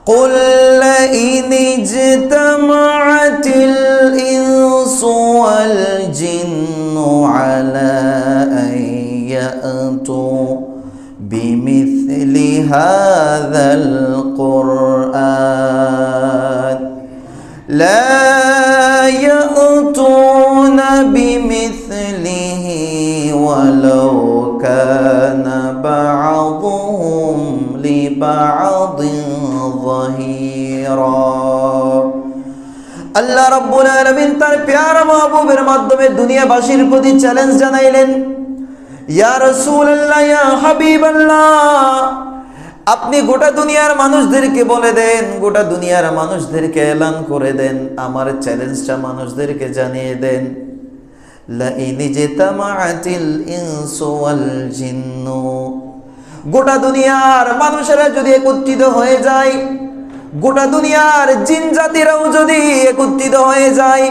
قل لئن اجتمعت الإنس والجن على أن يأتوا بمثل هذا القرآن لا يأتون بمثله ولو كان بعضهم لبعض ظهيرا। আল্লাহ রাব্বুল আলামিন তার প্যারা মাহবুবের মাধ্যমে দুনিয়াবাসীর প্রতি চ্যালেঞ্জ জানাইলেন, ইয়া রাসূলুল্লাহ, ইয়া হাবিবাল্লাহ, আপনি গোটা দুনিয়ার মানুষদেরকে বলে দেন, গোটা দুনিয়ার মানুষদেরকে এলান করে দেন, আমার চ্যালেঞ্জটা মানুষদেরকে জানিয়ে দেন। লাইন জিতামাআতিল ইনসু ওয়াল জিন্নু, গোটা দুনিয়ার মানুষেরা যদি একত্রিত হয়ে যায়, গোটা দুনিয়ার জিন জাতিরাও যদি একত্রিত হয়ে যায়,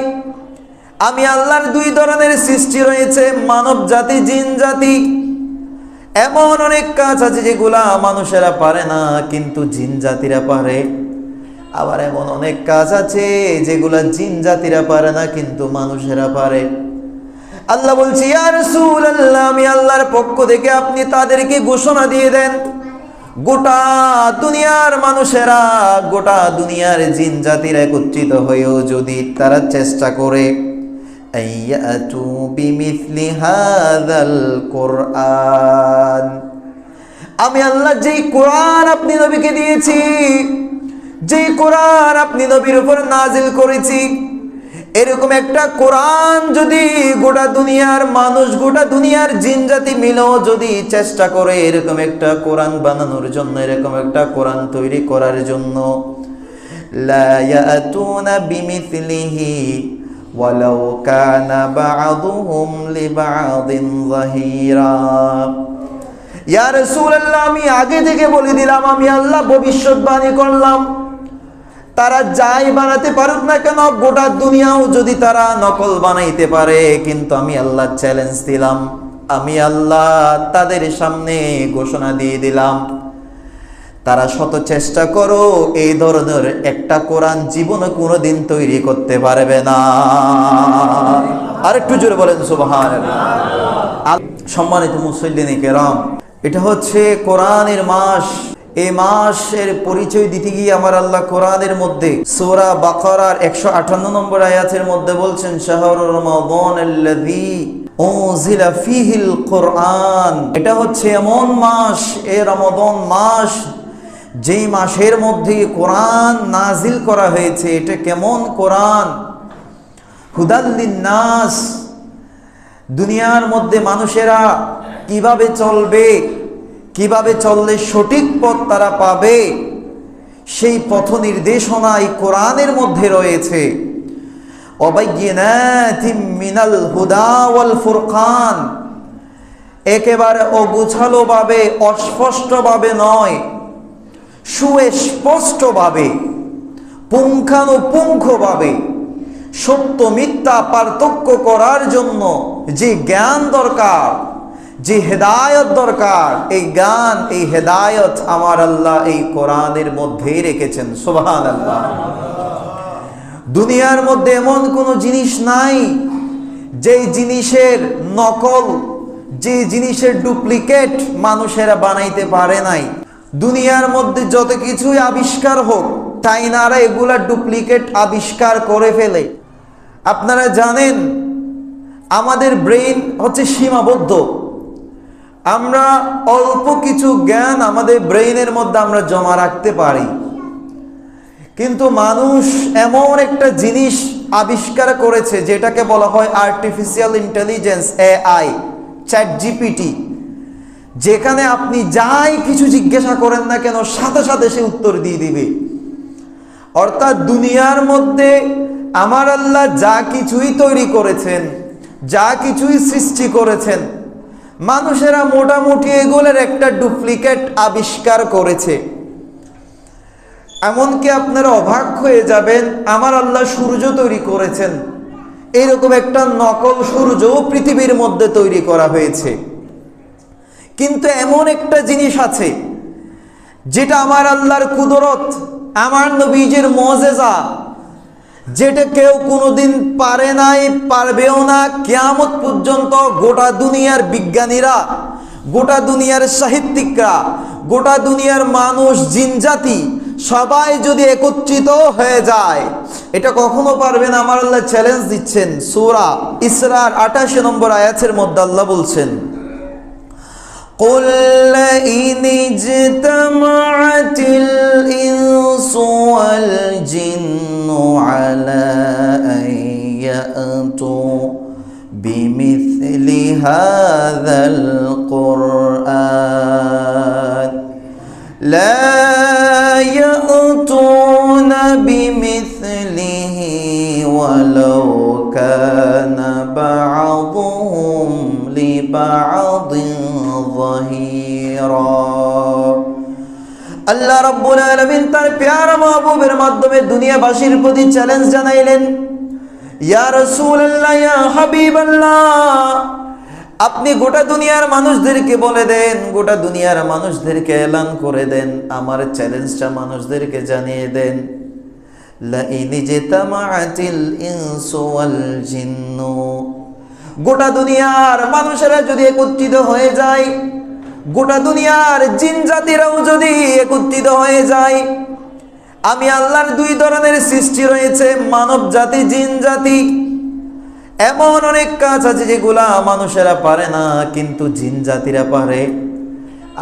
আমি আল্লাহর দুই ধরনের সৃষ্টি রয়েছে, মানব জাতি, জিন জাতি। এমন অনেক কাজ আছে যেগুলা মানুষেরা পারে না কিন্তু জিন জাতিরা পারে, আবার এমন অনেক কাজ আছে যেগুলা জিন জাতিরা পারে না কিন্তু মানুষেরা পারে। আল্লাহ বলছে, ইয়া রাসূলুল্লাহ, আমি আল্লাহর পক্ষ থেকে আপনি তাদেরকে ঘোষণা দিয়ে দেন, গোটা দুনিয়ার মানুষেরা, গোটা দুনিয়ার জিন জাতিরা একত্রিত হয়েও যদি তারা চেষ্টা করে আইয়াতু বিমিথলি হাযাল কুরআন, আমি আল্লাহ যেই কোরআন আপনি নবীকে দিয়েছি, যেই কোরআন আপনি নবীর উপর নাজিল করেছি, এরকম একটা কোরআন যদি গোটা দুনিয়ার মানুষ, গোটা দুনিয়ার জিন জাতি মিলেও যদি চেষ্টা করে এরকম একটা কোরআন বানানোর জন্য, এরকম একটা কোরআন তৈরি করার জন্য, লা ইয়াতুনা বিমিথলিহি ওয়ালাউ কানা বা'দুহুম লিবা'দিন যাহিরা। ইয়া রাসূলুল্লাহ, আমি আগে থেকে বলে দিলাম, আমি আল্লাহ ভবিষ্যৎবাণী করলাম, তারা যাই বানাতে পারুক না কেন, গোটা দুনিয়াও যদি তারা নকল বানাইতে পারে, কিন্তু আমি আল্লাহ চ্যালেঞ্জ দিলাম, আমি আল্লাহ তাদের সামনে ঘোষণা দিয়ে দিলাম, তারা শত চেষ্টা করো এই ধরনের একটা কোরআন জীবনে কোনোদিন তৈরি করতে পারবে না। আর একটু জোরে বলেন সুবহানাল্লাহ। সম্মানিত মুসল্লিনে কেরাম, এটা হচ্ছে কোরআনের মাস। এই মাসের পরিচয় দিতে গিয়ে আমার আল্লাহ কোরআনের মধ্যে সূরা বাকারার 158 নম্বর আয়াতের মধ্যে বলছেন, শাহরুর রমাদানাল্লাযী উনজিলা ফীহিল কুরআন, এটা হচ্ছে এমন মাস, এই রমাদান মাস, যেই মাসের মধ্যে কোরআন নাজিল করা হয়েছে। এটা কেমন কোরআন? হুদাল লিন্নাস, দুনিয়ার মধ্যে মানুষেরা কিভাবে চলবে, কিভাবে চললে সঠিক পথ তারা পাবে, সেই পথ নির্দেশনা এই কোরআনের মধ্যে রয়েছে। ওয়াবায়্যিনাতিম মিনাল হুদা ওয়াল ফুরকান, একেবারে অগুছালো ভাবে, অস্পষ্ট ভাবে নয়, সুস্পষ্ট ভাবে, পুঙ্খানুপুঙ্খ ভাবে সত্য মিথ্যা পার্থক্য করার জন্য যে জ্ঞান দরকার, যে হেদায়ত দরকার, এই জ্ঞান, এই হেদায়ত আমার আল্লাহ এই কোরআনের মধ্যেই রেখেছেন। সুবহানাল্লাহ। দুনিয়ার মধ্যে এমন কোনো জিনিস নাই যেই জিনিসের নকল, যে জিনিসের ডুপ্লিকেট মানুষেরা বানাইতে পারে নাই। দুনিয়ার মধ্যে যত কিছুই আবিষ্কার হোক, চাইনারা এগুলা ডুপ্লিকেট আবিষ্কার করে ফেলে। আপনারা জানেন আমাদের ব্রেইন হচ্ছে সীমাবদ্ধ, আমরা অল্প কিছু জ্ঞান আমাদের ব্রেইনের মধ্যে আমরা জমা রাখতে পারি, কিন্তু মানুষ এমন একটা জিনিস আবিষ্কার করেছে যেটাকে বলা হয় artificial intelligence, AI, chat GPT, যেখানে আপনি যাই কিছু জিজ্ঞাসা করেন না কেন সাথে সাথে সে উত্তর দিয়ে দিবে। অর্থাৎ দুনিয়ার মধ্যে আমার আল্লাহ যা কিছুই তৈরি করেছেন, যা কিছুই সৃষ্টি করেছেন, মানুষেরা মোটামুটি এগুলোর একটা ডুপ্লিকেট আবিষ্কার করেছে। এমনকি আপনারা অবাক হয়ে যাবেন, আমার আল্লাহ সূর্য তৈরি করেছেন, এরকম একটা নকল সূর্যও পৃথিবীর মধ্যে তৈরি করা হয়েছে। কিন্তু এমন একটা জিনিস আছে যেটা আমার আল্লাহর কুদরত, আমার নবীজির মুজিজা, যেটা কেউ কোনোদিন পারে নাই, পারবেও না কিয়ামত পর্যন্ত। গোটা দুনিয়ার বিজ্ঞানীরা, গোটা দুনিয়ার সাহিত্যিকরা, গোটা দুনিয়ার মানুষ, জিনজাতি সবাই যদি একত্রিত হয়ে যায়, এটা কখনো পারবে না। আমার আল্লাহ চ্যালেঞ্জ দিচ্ছেন। সূরা ইসরার 88 নম্বর আয়াতের মধ্যে আল্লাহ বলছেন, قل إن اجتمعت الإنس والجن على أن يأتوا بمثل هذا القرآن لا يأتون بمثله ولو كان بعضهم لبعض ظهيرا। আল্লাহ রাব্বুল আলামিন তার প্যারা মাহবুবের মাধ্যমে দুনিয়াবাসীর প্রতি চ্যালেঞ্জ জানাইলেন, ইয়া রাসূলুল্লাহ, ইয়া হাবিবাল্লাহ, আপনি গোটা দুনিয়ার মানুষদেরকে বলে দেন, গোটা দুনিয়ার মানুষদেরকে এলান করে দেন, আমার চ্যালেঞ্জটা মানুষদেরকে জানিয়ে দেন। লা ইন জিতামাআতিল ইনসু ওয়াল জিন্নু, গোটা দুনিয়ার মানুষেরা যদি একত্রিত হয়ে যায়, গোটা দুনিয়ার জিন জাতিরাও যদি একত্রিত হয়ে যায়, আমি আল্লাহর দুই ধরনের সৃষ্টি রয়েছে, মানব জাতি, জিন জাতি। এমন অনেক কাজ আছে যেগুলা মানুষেরা পারে না কিন্তু জিন জাতিরা পারে,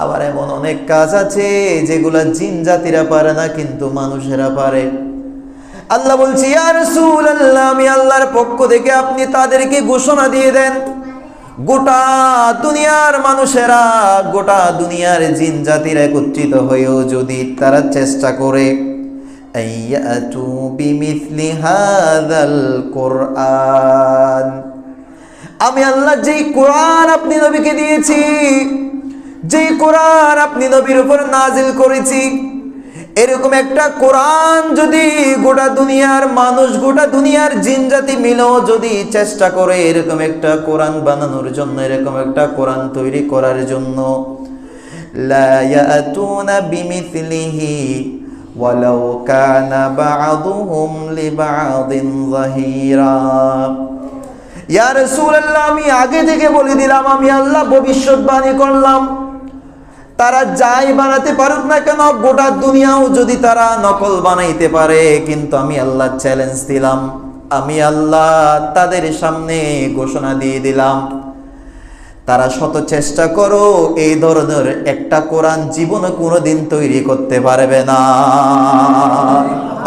আবার এমন অনেক কাজ আছে যেগুলা জিন জাতিরা পারে না কিন্তু মানুষেরা পারে। আল্লাহ বলছি, ইয়া রাসূলুল্লাহ, আমি আল্লাহর পক্ষ থেকে আপনি তাদেরকে ঘোষণা দিয়ে দেন, গোটা দুনিয়ার মানুষেরা, গোটা দুনিয়ার জিন জাতিরা একত্রিত হয়েও যদি তারা চেষ্টা করে, আইয়াতু বিমিথলি হাযাল কুরআন, আমি আল্লাহ যেই কোরআন আপনি নবীকে দিয়েছি, যেই কোরআন আপনি নবীর উপর নাজিল করেছি, এরকম একটা কোরআন যদি গোটা দুনিয়ার মানুষ, গোটা দুনিয়ার জিন জাতি মিলেও যদি চেষ্টা করে এরকম একটা কোরআন বানানোর জন্য, এরকম একটা কোরআন তৈরি করার জন্য, লা ইয়াতুনা বিমিথলিহি ওয়ালাউ কানা বা'দুহুম লিবা'দিন যাহিরা। ইয়া রাসূলুল্লাহ, আমি আগে থেকে বলে দিলাম, আমি আল্লাহ ভবিষ্যৎবাণী করলাম, তারা যাই বানাতে পারুক না কেন, গোটা দুনিয়াও যদি তারা নকল বানাইতে পারে, কিন্তু আমি আল্লাহ চ্যালেঞ্জ দিলাম, আমি আল্লাহ তাদের সামনে ঘোষণা দিয়ে দিলাম, তারা শত চেষ্টা করো এই ধরনের একটা কোরআন জীবনে কোনোদিন তৈরি করতে পারবে না।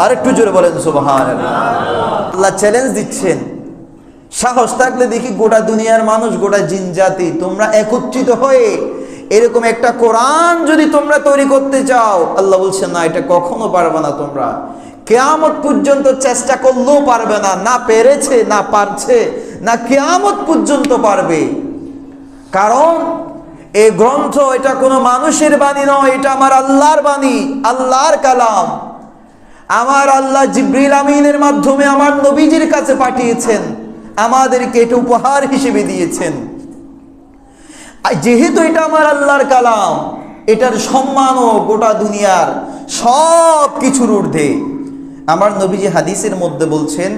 আরেকটু জোরে বলেন সুবহানাল্লাহ। আল্লাহ চ্যালেঞ্জ দিচ্ছেন, সাহস থাকলে দেখি গোটা দুনিয়ার মানুষ, গোটা জিন জাতি তোমরা একত্রিত হয়ে এরকম একটা কোরআন যদি তোমরা তৈরি করতে চাও, আল্লাহ বলছেন না, এটা কখনো পারবে না, তোমরা কিয়ামত পর্যন্ত চেষ্টা করলেও পারবে না, না পেরেছে, না পারছে, না কিয়ামত পর্যন্ত পারবে। কারণ এই গ্রন্থ, এটা কোনো মানুষের বাণী নয়, এটা আমার আল্লাহর বাণী, আল্লাহর কালাম। আমার আল্লাহ জিবরিল আমিনের মাধ্যমে আমার নবীজির কাছে পাঠিয়েছেন, আমাদেরকে এটা উপহার হিসেবে দিয়েছেন। যেহেতু এটা আমার আল্লাহর কালাম, এটার সম্মানও গোটা দুনিয়ার সব কিছুর ঊর্ধ্বে। আমার নবীজি হাদিসের মধ্যে বলছেন,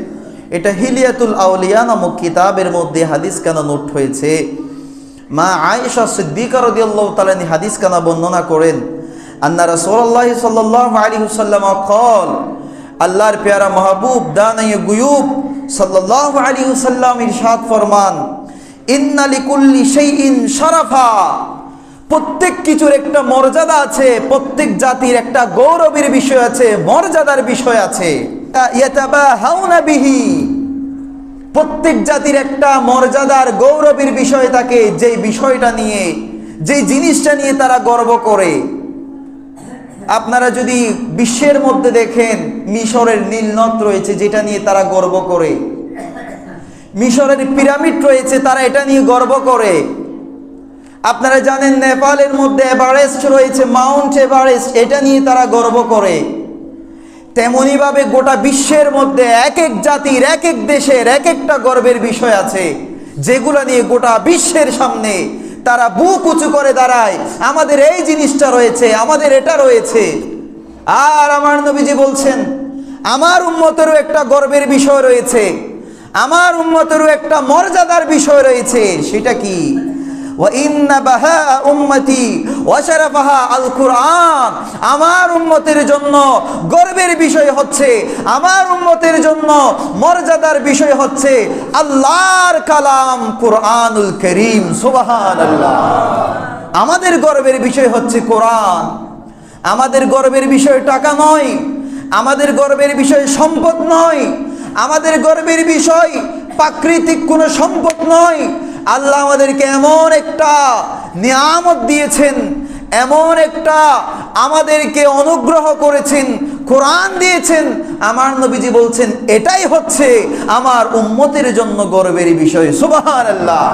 এটা হিলিয়াতুল আউলিয়া নামক কিতাবের মধ্যে হাদিস কানা নোট হয়েছে। মা আয়েশা সিদ্দিকা রাদিয়াল্লাহু তাআলা হাদিস কানা বর্ণনা করেন, আন্না রাসূলুল্লাহ সাল্লাল্লাহু আলাইহি ওয়াসাল্লাম قال, আল্লাহর প্যারা মাহবুব দানায়ে গুয়ুব সাল্লাল্লাহু আলাইহি ওয়াসাল্লাম ইরশাদ ফরমান, ইন্না লিকুল্লি শাইইন শারাফা, প্রত্যেক কিছুর একটা মর্যাদা আছে, প্রত্যেক জাতির একটা গৌরবের বিষয় আছে, মর্যাদার বিষয় আছে। ইয়াতাবাহাউনা বিহি, প্রত্যেক জাতির একটা মর্যাদার গৌরবের বিষয় থাকে, যেই বিষয়টা নিয়ে, যেই জিনিসটা নিয়ে তারা গর্ব করে। আপনারা যদি বিশ্বের মধ্যে দেখেন, মিশরের নীলনদ রয়েছে যেটা নিয়ে তারা গর্ব করে, মিশরের পিরামিড রয়েছে তারা এটা নিয়ে গর্ব করে। আপনারা জানেন নেপালের মধ্যে এভারেস্ট রয়েছে, মাউন্ট এভারেস্ট, এটা নিয়ে তারা গর্ব করে। তেমনি ভাবে গোটা বিশ্বের মধ্যে এক এক জাতির, এক এক দেশের এক একটা গর্বের বিষয় আছে, যেগুলো নিয়ে গোটা বিশ্বের সামনে তারা বুক উঁচু করে দাঁড়ায়, আমাদের এই জিনিসটা রয়েছে, আমাদের এটা রয়েছে। আর আমার নবীজি বলছেন, আমার উম্মতেরও একটা গর্বের বিষয় রয়েছে, আমার উম্মতেরও একটা মর্যাদার বিষয় রয়েছে। সেটা কি? ওয়াইন্না বাহা উম্মতি ওয়াশারাফাহা আল কুরআন। আমার উম্মতের জন্য গর্বের বিষয় হচ্ছে, আমার উম্মতের জন্য মর্যাদার বিষয় হচ্ছে আল্লাহর কালাম কুরআনুল কারীম। সুবহানাল্লাহ। আমাদের গর্বের বিষয় হচ্ছে কোরআন। আমাদের গর্বের বিষয় টাকা নয়, আমাদের গর্বের বিষয় সম্পদ নয়, আমাদের গর্বের বিষয় প্রাকৃতিক কোনো সম্পদ নয়। আল্লাহ আমাদেরকে এমন একটা নিয়ামত দিয়েছেন, এমন একটা আমাদেরকে অনুগ্রহ করেছেন, কোরআন দিয়েছেন। আমার নবীজি বলছেন এটাই হচ্ছে আমার উম্মতের জন্য গর্বের বিষয়। সুবহানাল্লাহ।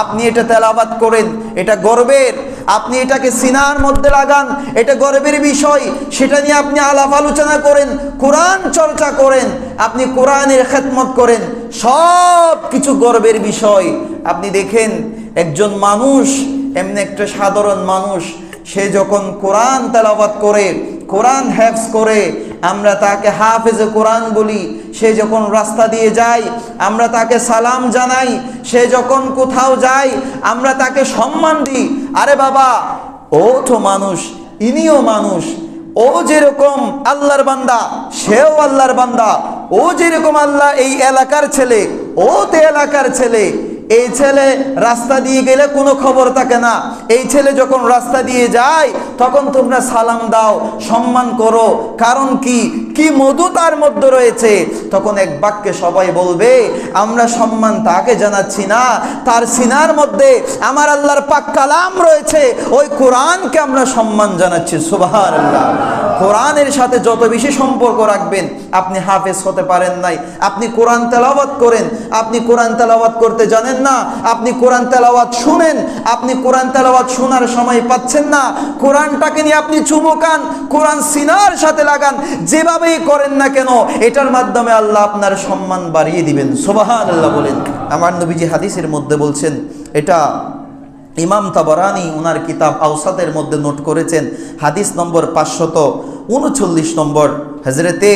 আপনি এটা তেলাওয়াত করেন, এটা গর্বের। আপনি এটাকে সিনার মধ্যে লাগান, এটা গর্বের বিষয়। সেটা নিয়ে আপনি আলাপ আলোচনা করেন, কোরআন চর্চা করেন, আপনি কোরআনের খেদমত করেন, সব কিছু গর্বের বিষয়। আপনি দেখেন একজন মানুষ, এমনি একটা সাধারণ মানুষ, সে যখন কোরআন তেলাওয়াত করে, কোরআন হেফজ করে, আমরা তাকে হাফেজে কোরআন বলি। সে যখন রাস্তা দিয়ে যায় আমরা তাকে সালাম জানাই, সে যখন কোথাও যায় আমরা তাকে সম্মান দিই। আরে বাবা, ও তো মানুষ, ইনিও মানুষ। ও যেরকম আল্লাহর বান্দা, সেও আল্লাহর বান্দা। ও যেরকম আল্লাহ এই এলাকার ছেলে, ও তো এলাকার ছেলে। এই ছেলে রাস্তা দিয়ে গেলে কোনো খবর থাকে না, এই ছেলে যখন রাস্তা দিয়ে যায় তখন তোমরা সালাম দাও, সম্মান করো। কারণ কি কি মধু তার মধ্যে রয়েছে। তখন এক বাক্যে সবাই বলবে, আমরা সম্মান তাকে জানাচ্ছি না, তার সিনার মধ্যে আমার আল্লাহর পাক কালাম রয়েছে, ওই কোরআনকে আমরা সম্মান জানাচ্ছি। সুবহানাল্লাহ। কোরআনের সাথে যত বেশি সম্পর্ক রাখবেন, আপনি হাফেজ হতে পারেন নাই, আপনি কোরআন তেলাওয়াত করেন, আপনি কোরআন তেলাওয়াত করতে জানেন না, আপনি কোরআন তেলাওয়াত শুনেন, আপনি কোরআন তেলাওয়াত শোনার সময় পাচ্ছেন না, কোরআনটাকে নিয়ে আপনি চুমুকান, কোরআন সিনার সাথে লাগান, যেভাবেই করেন না কেন এটার মাধ্যমে আল্লাহ আপনার সম্মান বাড়িয়ে দিবেন। সুবহানাল্লাহ বলেন। আমার নবীজি হাদিসের মধ্যে বলছেন, এটা ইমাম তাবরানি ওনার কিতাব আওসাতের মধ্যে নোট করেছেন, হাদিস নম্বর 539 নম্বর। হযরতে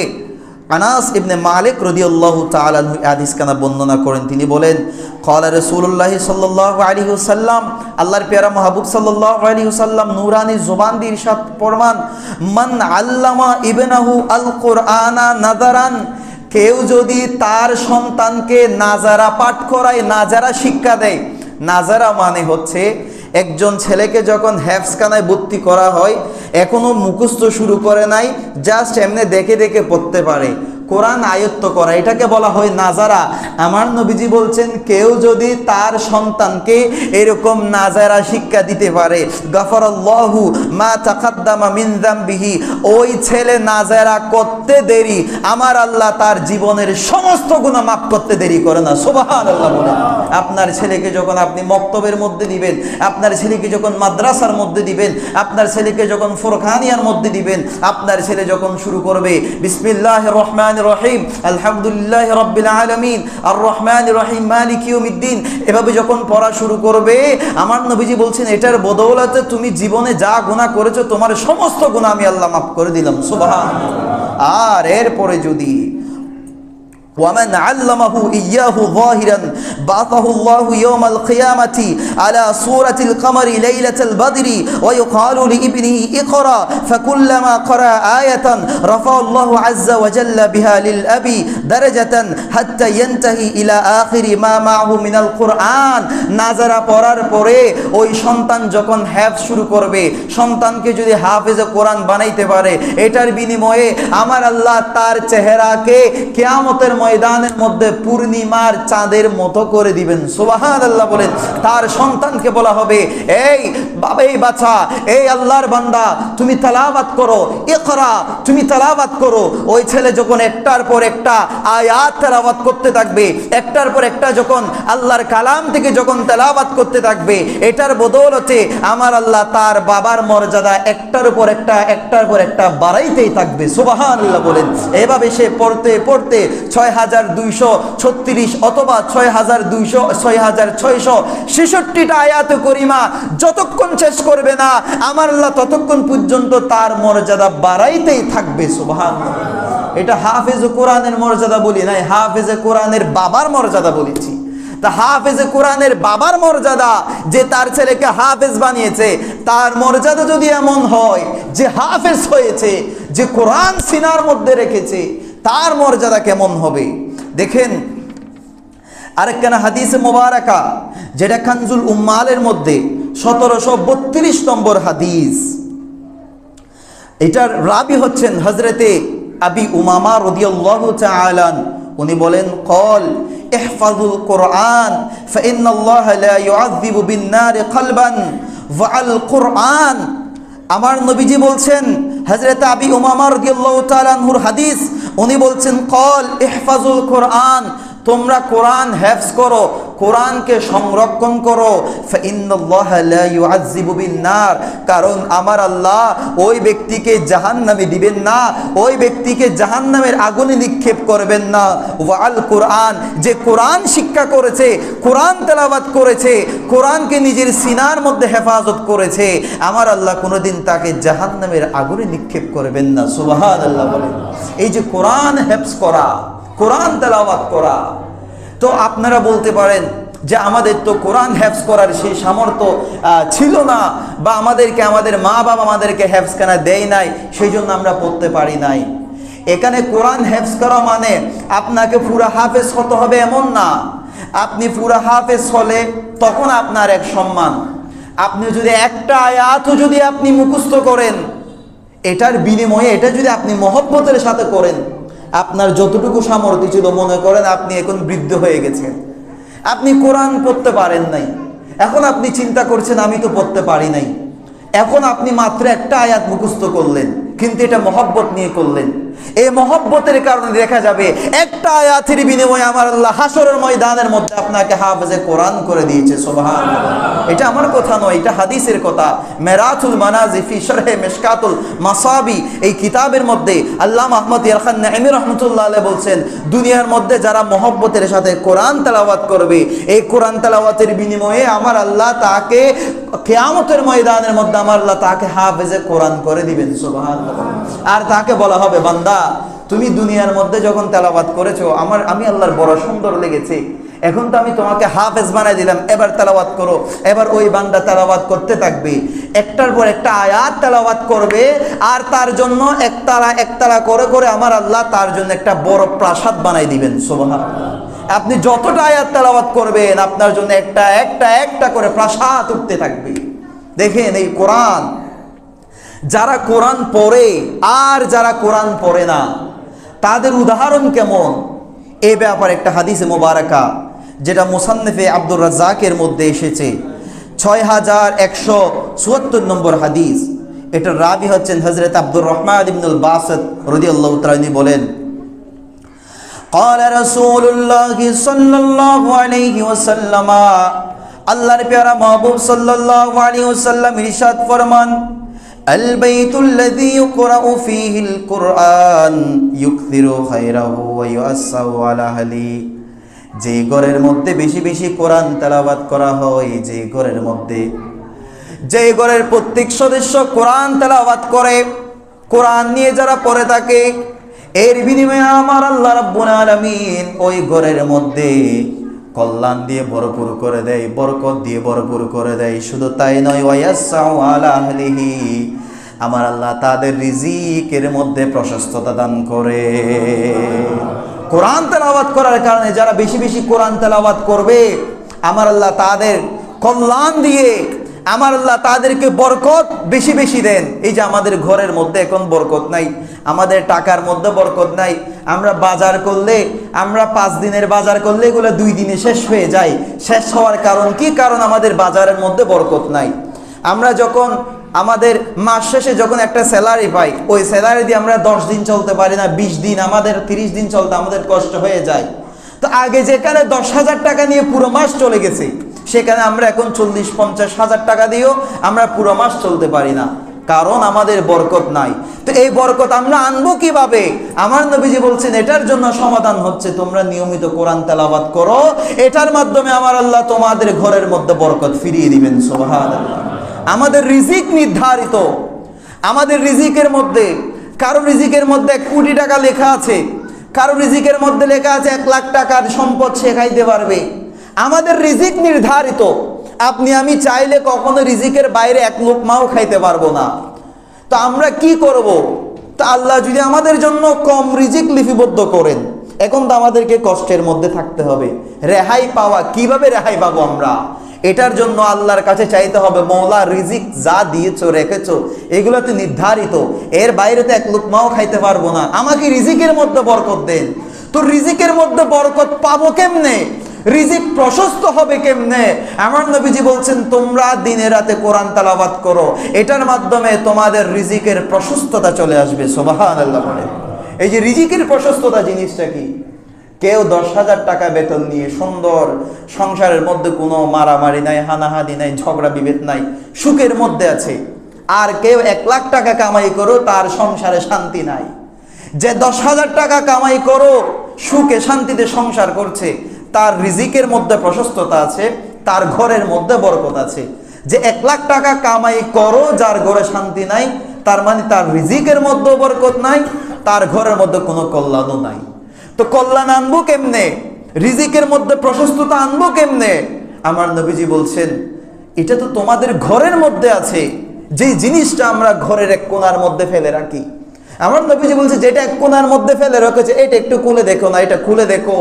আনাস ইবনে মালিক রাদিয়াল্লাহু তাআলা আনহু হাদিস কানা বর্ণনা করেন। তিনি বলেন, ক্বালা রাসূলুল্লাহ সাল্লাল্লাহু আলাইহি ওয়াসাল্লাম, আল্লাহর প্যারা মাহবুব সাল্লাল্লাহু আলাইহি ওয়াসাল্লাম নূরানি জবান দিয়ে ইরশাদ ফরমান, মান আল্লামা ইবনাহু আল কুরআনা নাযারান। কেউ যদি তার সন্তানকে নাজারা পাঠ করায়, নাজারা শিক্ষা দেয়। নাজারা মানে হচ্ছে একজন ছেলেকে যখন হেফজখানায় ভর্তি করা হয়, এখনো মুখস্থ শুরু করে নাই, জাস্ট এমনি দেখে দেখে পড়তে পারে, কোরআন আয়ত্ত করা, এটাকে বলা হয় নাজারা। আমার নবীজি বলছেন কেউ যদি তার সন্তানকে এরকম নাজারা শিক্ষা দিতে পারে, গাফারাল্লাহু মা তাকাদ্দামা মিন যামবিহি, ওই ছেলে নাজারা করতে দেরি, আমার আল্লাহ তার জীবনের সমস্ত গুনাহ মাফ করতে দেরি করে না। সুবহানাল্লাহ বলেন। আপনার ছেলেকে যখন আপনি মক্তবের মধ্যে দিবেন, আপনার ছেলেকে যখন মাদ্রাসার মধ্যে দিবেন, আপনার ছেলেকে যখন ফুরকানিয়ার মধ্যে দিবেন, আপনার ছেলে যখন শুরু করবে বিসমিল্লাহির রহমানির রহিম আলহামদুলিল্লাহি রাব্বিল আলামিন আর রহমানির রহিম মালিকি ইয়াউমিদ্দিন, এভাবে যখন পড়া শুরু করবে, আমার নবীজি বলছেন এটার বদৌলতে তুমি জীবনে যা গুনাহ করেছো তোমার সমস্ত গুনাহ আমি আল্লাহ মাফ করে দিলাম। সুবহানাল্লাহ। আর এরপরে যদি ومن علمه إياه ظاهرا بعثه الله يوم القيامة على صورة القمر ليلة البدر ويقال لابنه اقرأ فكلما قرأ آية رفع الله عز وجل بها للأبي درجة حتى ينتهي إلى آخر ما معه من القرآن। নাজারা পড়ার পরে ওই সন্তান যখন হেফজ শুরু করবে, সন্তানকে যদি হাফেজে কোরআন বানাইতে পারে, এটার বিনিময়ে আমার আল্লাহ তার চেহারাকে কিয়ামতের ময়দানের মধ্যে পূর্ণিমার চাঁদের মতো করে দিবেন। সুবহানাল্লাহ বলেন। তার সন্তানকে বলা হবে, এই বাবা, এই বাচ্চা, এই আল্লাহর বান্দা, তুমি তেলাওয়াত করো, ইকরা, তুমি তেলাওয়াত করো। ওই ছেলে যখন একটার পর একটা আয়াত তেলাওয়াত করতে থাকবে, একটার পর একটা যখন আল্লাহর কালাম থেকে যখন তেলাওয়াত করতে থাকবে, এটার বদৌলতে আমার আল্লাহ তার বাবার মর্যাদা একটার উপর একটা, একটার পর একটা বাড়াইতেই থাকবে। সুবহানাল্লাহ বলেন। এভাবে সে পড়তে পড়তে ৬,২৩৬ অথবা 6,666টা আয়াত করিমা যতক্ষণ শেষ করবে না আমার আল্লাহ ততক্ষণ পর্যন্ত তার মর্যাদা বাড়াইতেই থাকবে। সুবহানাল্লাহ। এটা হাফেজ কোরআনের মর্যাদা বলি নাই, হাফেজে কোরআনের বাবার মর্যাদা বলেছি। তা হাফেজে কোরআনের বাবার মর্যাদা, যে তার ছেলেকে হাফেজ বানিয়েছে, তার মর্যাদা যদি এমন হয় যে হাফেজ হয়েছে, যে কোরআন সিনার মধ্যে রেখেছে, তার মর্যাদা কেমন হবে দেখেন। আরেকখানা হাদিসে মোবারকা যেটা কানজুল উম্মালের মধ্যে 1732 নম্বর হাদিস, এটার রাবি হচ্ছেন হযরতে আবি উমামা রাদিয়াল্লাহু তাআলা। উনি বলেন, কল ইহফাজুল কোরআন ফাইন্নাল্লাহা লা ইউআযযিবু বিন-নারি কলবান ওয়া আল কোরআন। আমার নবীজি বলছেন, হযরত আবি উমামা রাদিয়াল্লাহু তাআলা আনহুর হাদিস, উনি বলছেন, কল ইহফাজুল কোরআন, তোমরা কোরআন হেফজ করো, কোরআনকে সংরক্ষণ করো। ফাইন্নাল্লাহা লা ইউআযযিবু বিন-নার, কারণ আমার আল্লাহ ওই ব্যক্তিকে জাহান্নামে দিবেন না, ওই ব্যক্তিকে জাহান্নামের আগুনে নিক্ষেপ করবেন না। ওয়া আল কোরআন, যে কোরআন শিক্ষা করেছে, কোরআন তেলাওয়াত করেছে, কোরআনকে নিজের সিনার মধ্যে হেফাজত করেছে, আমার আল্লাহ কোনোদিন তাকে জাহান্নামের আগুনে নিক্ষেপ করবেন না। সুবহানাল্লাহ বলেন। এই যে কোরআন হেফজ করা, কোরআন তেলাওয়াত করা, তো আপনারা বলতে পারেন যে আমাদের তো কোরআন হেফজ করার সেই সামর্থ্য ছিল না, বা আমাদের মা বাবা আমাদেরকে হেফজ কেনা দেয় নাই, সেই জন্য আমরা পড়তে পারি নাই। এখানে কোরআন হেফজ করা মানে আপনাকে পুরা হাফেজ হতে হবে এমন না। আপনি পুরা হাফেজ হলে তখন আপনার এক সম্মান। আপনি যদি একটা আয়াতও যদি আপনি মুখস্থ করেন, এটার বিনিময়ে এটা যদি আপনি মহব্বতের সাথে করেন, আপনার যতটুকু সামর্থ্য ছিল, মনে করেন আপনি এখন বৃদ্ধ হয়ে গেছেন, আপনি কোরআন পড়তে পারেন নাই, এখন আপনি চিন্তা করছেন আমি তো পড়তে পারি নাই, এখন আপনি মাত্র একটা আয়াত মুখস্থ করলেন, কিন্তু এটা মহব্বত নিয়ে করলেন। এই মহব্বতের কারণে দেখা যাবে একটা আয়াতের বিনিময়ে আমার আল্লাহ হাসরের ময়দানের মধ্যে আপনাকে হাফেজে কোরআন করে দিয়েছে। সুবহানাল্লাহ। এটা আমার কথা নয়, এটা হাদিসের কথা। মেরাতুল মানাজি ফি শরহে মিশকাতুল মাসাবি, এই কিতাবের মধ্যে আল্লামা আহমদ ইয়ারখান নাঈমি রাহমাতুল্লাহ আলাইহি বলছেন, দুনিয়ার মধ্যে যারা মহব্বতের সাথে কোরআন তেলাওয়াত করবে, এই কোরআন তেলাওয়াতের বিনিময়ে আমার আল্লাহ তাকে কিয়ামতের ময়দানের মধ্যে আমার আল্লাহ তাকে হাফেজে কোরআন করে দিবেন। সুবহানাল্লাহ। আর তাকে বলা হবে, বান্দা তুমি দুনিয়ার মধ্যে যখন তেলাওয়াত করেছো, আমি আল্লাহর বড় সুন্দর লেগেছে, এখন তো আমি তোমাকে হাফেজ বানাই দিলাম, এবার তেলাওয়াত করো। এবার ওই বান্দা তেলাওয়াত করতে থাকবে, একটার পর একটা আয়াত তেলাওয়াত করবে, আর তার জন্য একতারা করে করে আমার আল্লাহ তার জন্য একটা বড় প্রাসাদ বানাই দিবেন। সুবহানাল্লাহ। আপনি যতটা আয়াত তেলাওয়াত করবেন, আপনার জন্য একটা করে প্রাসাদ উঠতে থাকবে। দেখেন এই কোরআন, যারা কোরআন পড়ে আর যারা কোরআন পড়ে না, তাদের উদাহরণ কেমন, এই ব্যাপারে একটা হাদিসে মোবারকা যেটা মুসান্নিফে আব্দুর রাজ্জাকের মধ্যে এসেছে, 6174 নম্বর হাদিস। এটার রাবি হচ্ছেন হযরত আব্দুর রহমান ইবনুল বাসিত রাদিয়াল্লাহু তাআলা। তিনি বলেন, قال رسول الله صلى الله عليه وسلم, আল্লাহর প্যারা মাহবুব সাল্লাল্লাহু আলাইহি ওয়াসাল্লাম ইরশাদ ফরমান, আল বাইতুল্লাযী ইউকরাউ ফীহিল কুরআন ইউকথিরু খায়রাহু ওয়া ইউআসাউ আলা আহলি, যে ঘরের মধ্যে বেশি বেশি কোরআন তেলাওয়াত করা হয়, যে ঘরের মধ্যে, যে ঘরের প্রত্যেক সদস্য কোরআন তেলাওয়াত করে, কোরআন নিয়ে যারা পড়ে থাকে, এর বিনিময়ে আমার আল্লাহ রাব্বুল আলামিন ওই ঘরের মধ্যে কল্যাণ দিয়ে ভরপুর করে দেয়, বরকত দিয়ে ভরপুর করে দেয়। শুধু তাই নয়, ওয়ায়াসাউ আলা আহলিহি, আমার আল্লাহ তাদের রিজিকের মধ্যে প্রশস্ততা দান করে। কোরআন তেলাওয়াত করার কারণে যারা বেশি বেশি কোরআন তেলাওয়াত করবে, আমার আল্লাহ তাদের কল্যাণ দিয়ে আমার আল্লাহ তাদেরকে বরকত বেশি বেশি দেন। এই যে আমাদের ঘরের মধ্যে এখন বরকত নাই, আমাদের টাকার মধ্যে বরকত নাই, আমরা বাজার করলে, আমরা 5 দিনের বাজার করলে এগুলো 2 দিনে শেষ হয়ে যায়। শেষ হওয়ার কারণ কি? কারণ আমাদের বাজারের মধ্যে বরকত নাই। আমরা যখন আমাদের মাস শেষে যখন একটা স্যালারি পাই, ওই স্যালারি দিয়ে আমরা 10 দিন চলতে পারি না, 20 দিন, আমাদের 30 দিন চলতে আমাদের কষ্ট হয়ে যায়। তো আগে যেখানে 10,000 টাকা নিয়ে পুরো মাস চলে গেছে, সেখানে আমরা এখন 40-50 হাজার টাকা দিয়েও আমরা পুরো মাস চলতে পারি না। কারণ আমাদের বরকত নাই। তো এই বরকত আমরা আনবো কিভাবে? আমার নবীজি বলছেন এটার জন্য সমাধান হচ্ছে তোমরা নিয়মিত কোরআন তেলাওয়াত করো, এটার মাধ্যমে আমার আল্লাহ তোমাদের ঘরের মধ্যে বরকত ফিরিয়ে দিবেন। সুবহানাল্লাহ। আমাদের রিজিক নির্ধারিত, আমাদের রিজিকের মধ্যে কারো রিজিকের মধ্যে 1 কোটি টাকা লেখা আছে, কারো রিজিকের মধ্যে লেখা আছে 1 লাখ টাকার সম্পদ সে খাইতে পারবে। আমাদের রিজিক নির্ধারিত, আপনি আমি চাইলে কখনো রিজিকের বাইরে 1 লোকমাও খাইতে পারবো না। তো আমরা কি করব? তো আল্লাহ যদি আমাদের জন্য কম রিজিক লিপিবদ্ধ করেন, এখন তো আমাদেরকে কষ্টের মধ্যে থাকতে হবে। রেহাই পাওয়া, কিভাবে রেহাই পাবো আমরা? এটার জন্য আল্লাহর কাছে চাইতে হবে, মওলা রিজিক যা দিয়েছো রেখেছো এগুলো তো নির্ধারিত, এর বাইরে তো 1 লোকমাও খাইতে পারবো না, আমাকে রিজিকের মধ্যে বরকত দেন। তো রিজিকের মধ্যে বরকত পাবো কেমনে? রিজিক প্রশস্ত হবে কেমনে? আমার নবীজি বলছেন তোমরা দিনে রাতে কোরআন তেলাওয়াত করো, এটার মাধ্যমে তোমাদের রিজিকের প্রশস্ততা চলে আসবে। সুবহানাল্লাহ। এই যে রিজিকের প্রশস্ততা জিনিসটা কি? কেউ 10,000 টাকা বেতন নিয়ে সুন্দর সংসারের মধ্যে কোনো মারামারি নাই, হানাহানি নাই, ঝগড়া বিভেদ নাই, সুখের মধ্যে আছে। আর কেউ 1 লাখ টাকা কামাই করো, তার সংসারে শান্তি নাই। যে 10,000 টাকা কামাই করো সুখে শান্তিতে সংসার করছে, তার রিজিকের মধ্যে প্রশস্ততা আছে, তার ঘরের মধ্যে বরকত আছে। যে 1 লাখ টাকা কামাই করো, যার ঘরে শান্তি নাই, তার মানে তার রিজিকের মধ্যে বরকত নাই, তার ঘরের মধ্যে কোনো কল্যাণও নাই। তো কল্যাণ আনবো কেমনে? রিজিকের মধ্যে প্রশস্ততা আনবো কেমনে? আমার নবীজি বলছেন এটা তো তোমাদের ঘরের মধ্যে আছে। যে জিনিসটা আমরা ঘরের 1 কোণার মধ্যে ফেলে রাখি, আমার নবীজি বলছে যেটা 1 কোণার মধ্যে ফেলে রেখেছে এটা একটু খুলে দেখো না, এটা খুলে দেখো,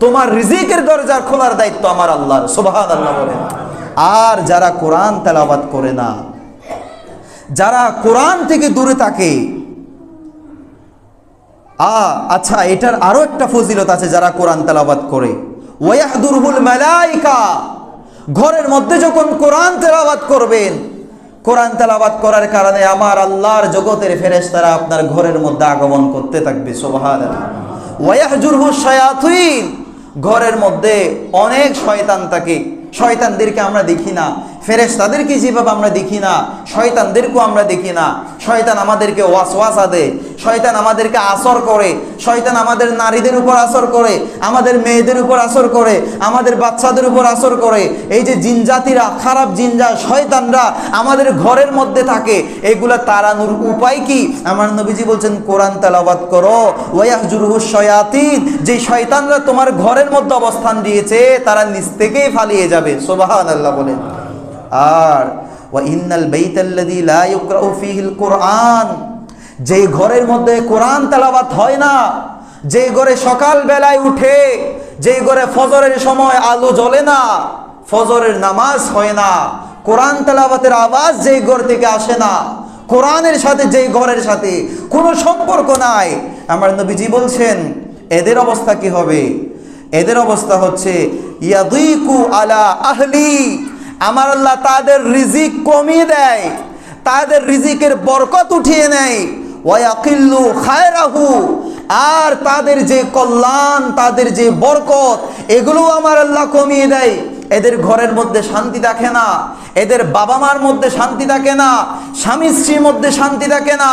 তোমার রিজিকের দরজা খোলার দায়িত্ব আমার আল্লাহর। সুবহানাল্লাহ বলেন। আর যারা কোরআন তেলাওয়াত করে না, যারা কোরআন থেকে দূরে থাকে, আচ্ছা এটার আরো একটা ফজিলত আছে, যারা কোরআন তেলাওয়াত করে, ওয়াহদুরহুল মালাইকা, ঘরের মধ্যে যখন কোরআন তেলাওয়াত করবেন, কোরআন তেলাওয়াত করার কারণে আমার আল্লাহর জগতের ফেরেশতারা আপনার ঘরের মধ্যে আগমন করতে থাকবে। সুবহানাল্লাহ। ওয়াহজুরহুশ শায়াতিন, ঘরের মধ্যে অনেক শয়তান থাকে, শয়তানদেরকে আমরা দেখি না, ফেরেশতাদেরকে যেভাবে আমরা দেখি না, শয়তানদেরকেও আমরা দেখি না। শয়তান আমাদেরকে ওয়াসওয়াসা দেয়, শয়তান আমাদেরকে আসর করে, শয়তান আমাদের নারীদের উপর আসর করে, আমাদের মেয়েদের উপর আসর করে, আমাদের বাচ্চাদের উপর আসর করে। এই যে জিনজাতিরা, খারাপ জিনজা শয়তানরা আমাদের ঘরের মধ্যে থাকে, এগুলা তাড়ানোর উপায় কি? আমার নবীজি বলছেন কোরআন তেলাওয়াত করো। ওয়াহজুরহুশ শায়াতিন, যে শয়তানরা তোমার ঘরের মধ্যে অবস্থান দিয়েছে তারা নিজ থেকেই পালিয়ে যাবে। সুবহানাল্লাহ বলেন। আর ওয়া ইন্নাল বাইতাল্লাযী লা ইউকরাউ ফীহিল কুরআন, যে ঘরের মধ্যে কোরআন তেলাওয়াত হয় না, যে ঘরে সকাল বেলায় উঠে, যে ঘরে ফজরের সময় আলো জ্বলে না, ফজরের নামাজ হয় না, কোরআন তেলাওয়াতের আওয়াজ যে ঘর থেকে আসে না, কোরআনের সাথে যে ঘরের সাথে কোনো সম্পর্ক নাই, আমার নবীজি বলছেন এদের অবস্থা কি হবে? এদের অবস্থা হচ্ছে ইয়াদিকু আলা আহলি, আমার আল্লাহ তাদের রিজিক কমিয়ে দেয়, তাদের রিজিকের বরকত উঠিয়ে নেয়। ওয়ায়াকিল্লু খায়রাহু, আর তাদের যে কল্যাণ, তাদের যে বরকত, এগুলো আমার আল্লাহ কমিয়ে দেয়। এদের ঘরের মধ্যে শান্তি থাকে না, এদের বাবা মার মধ্যে শান্তি থাকে না, স্বামী স্ত্রীর মধ্যে শান্তি থাকে না,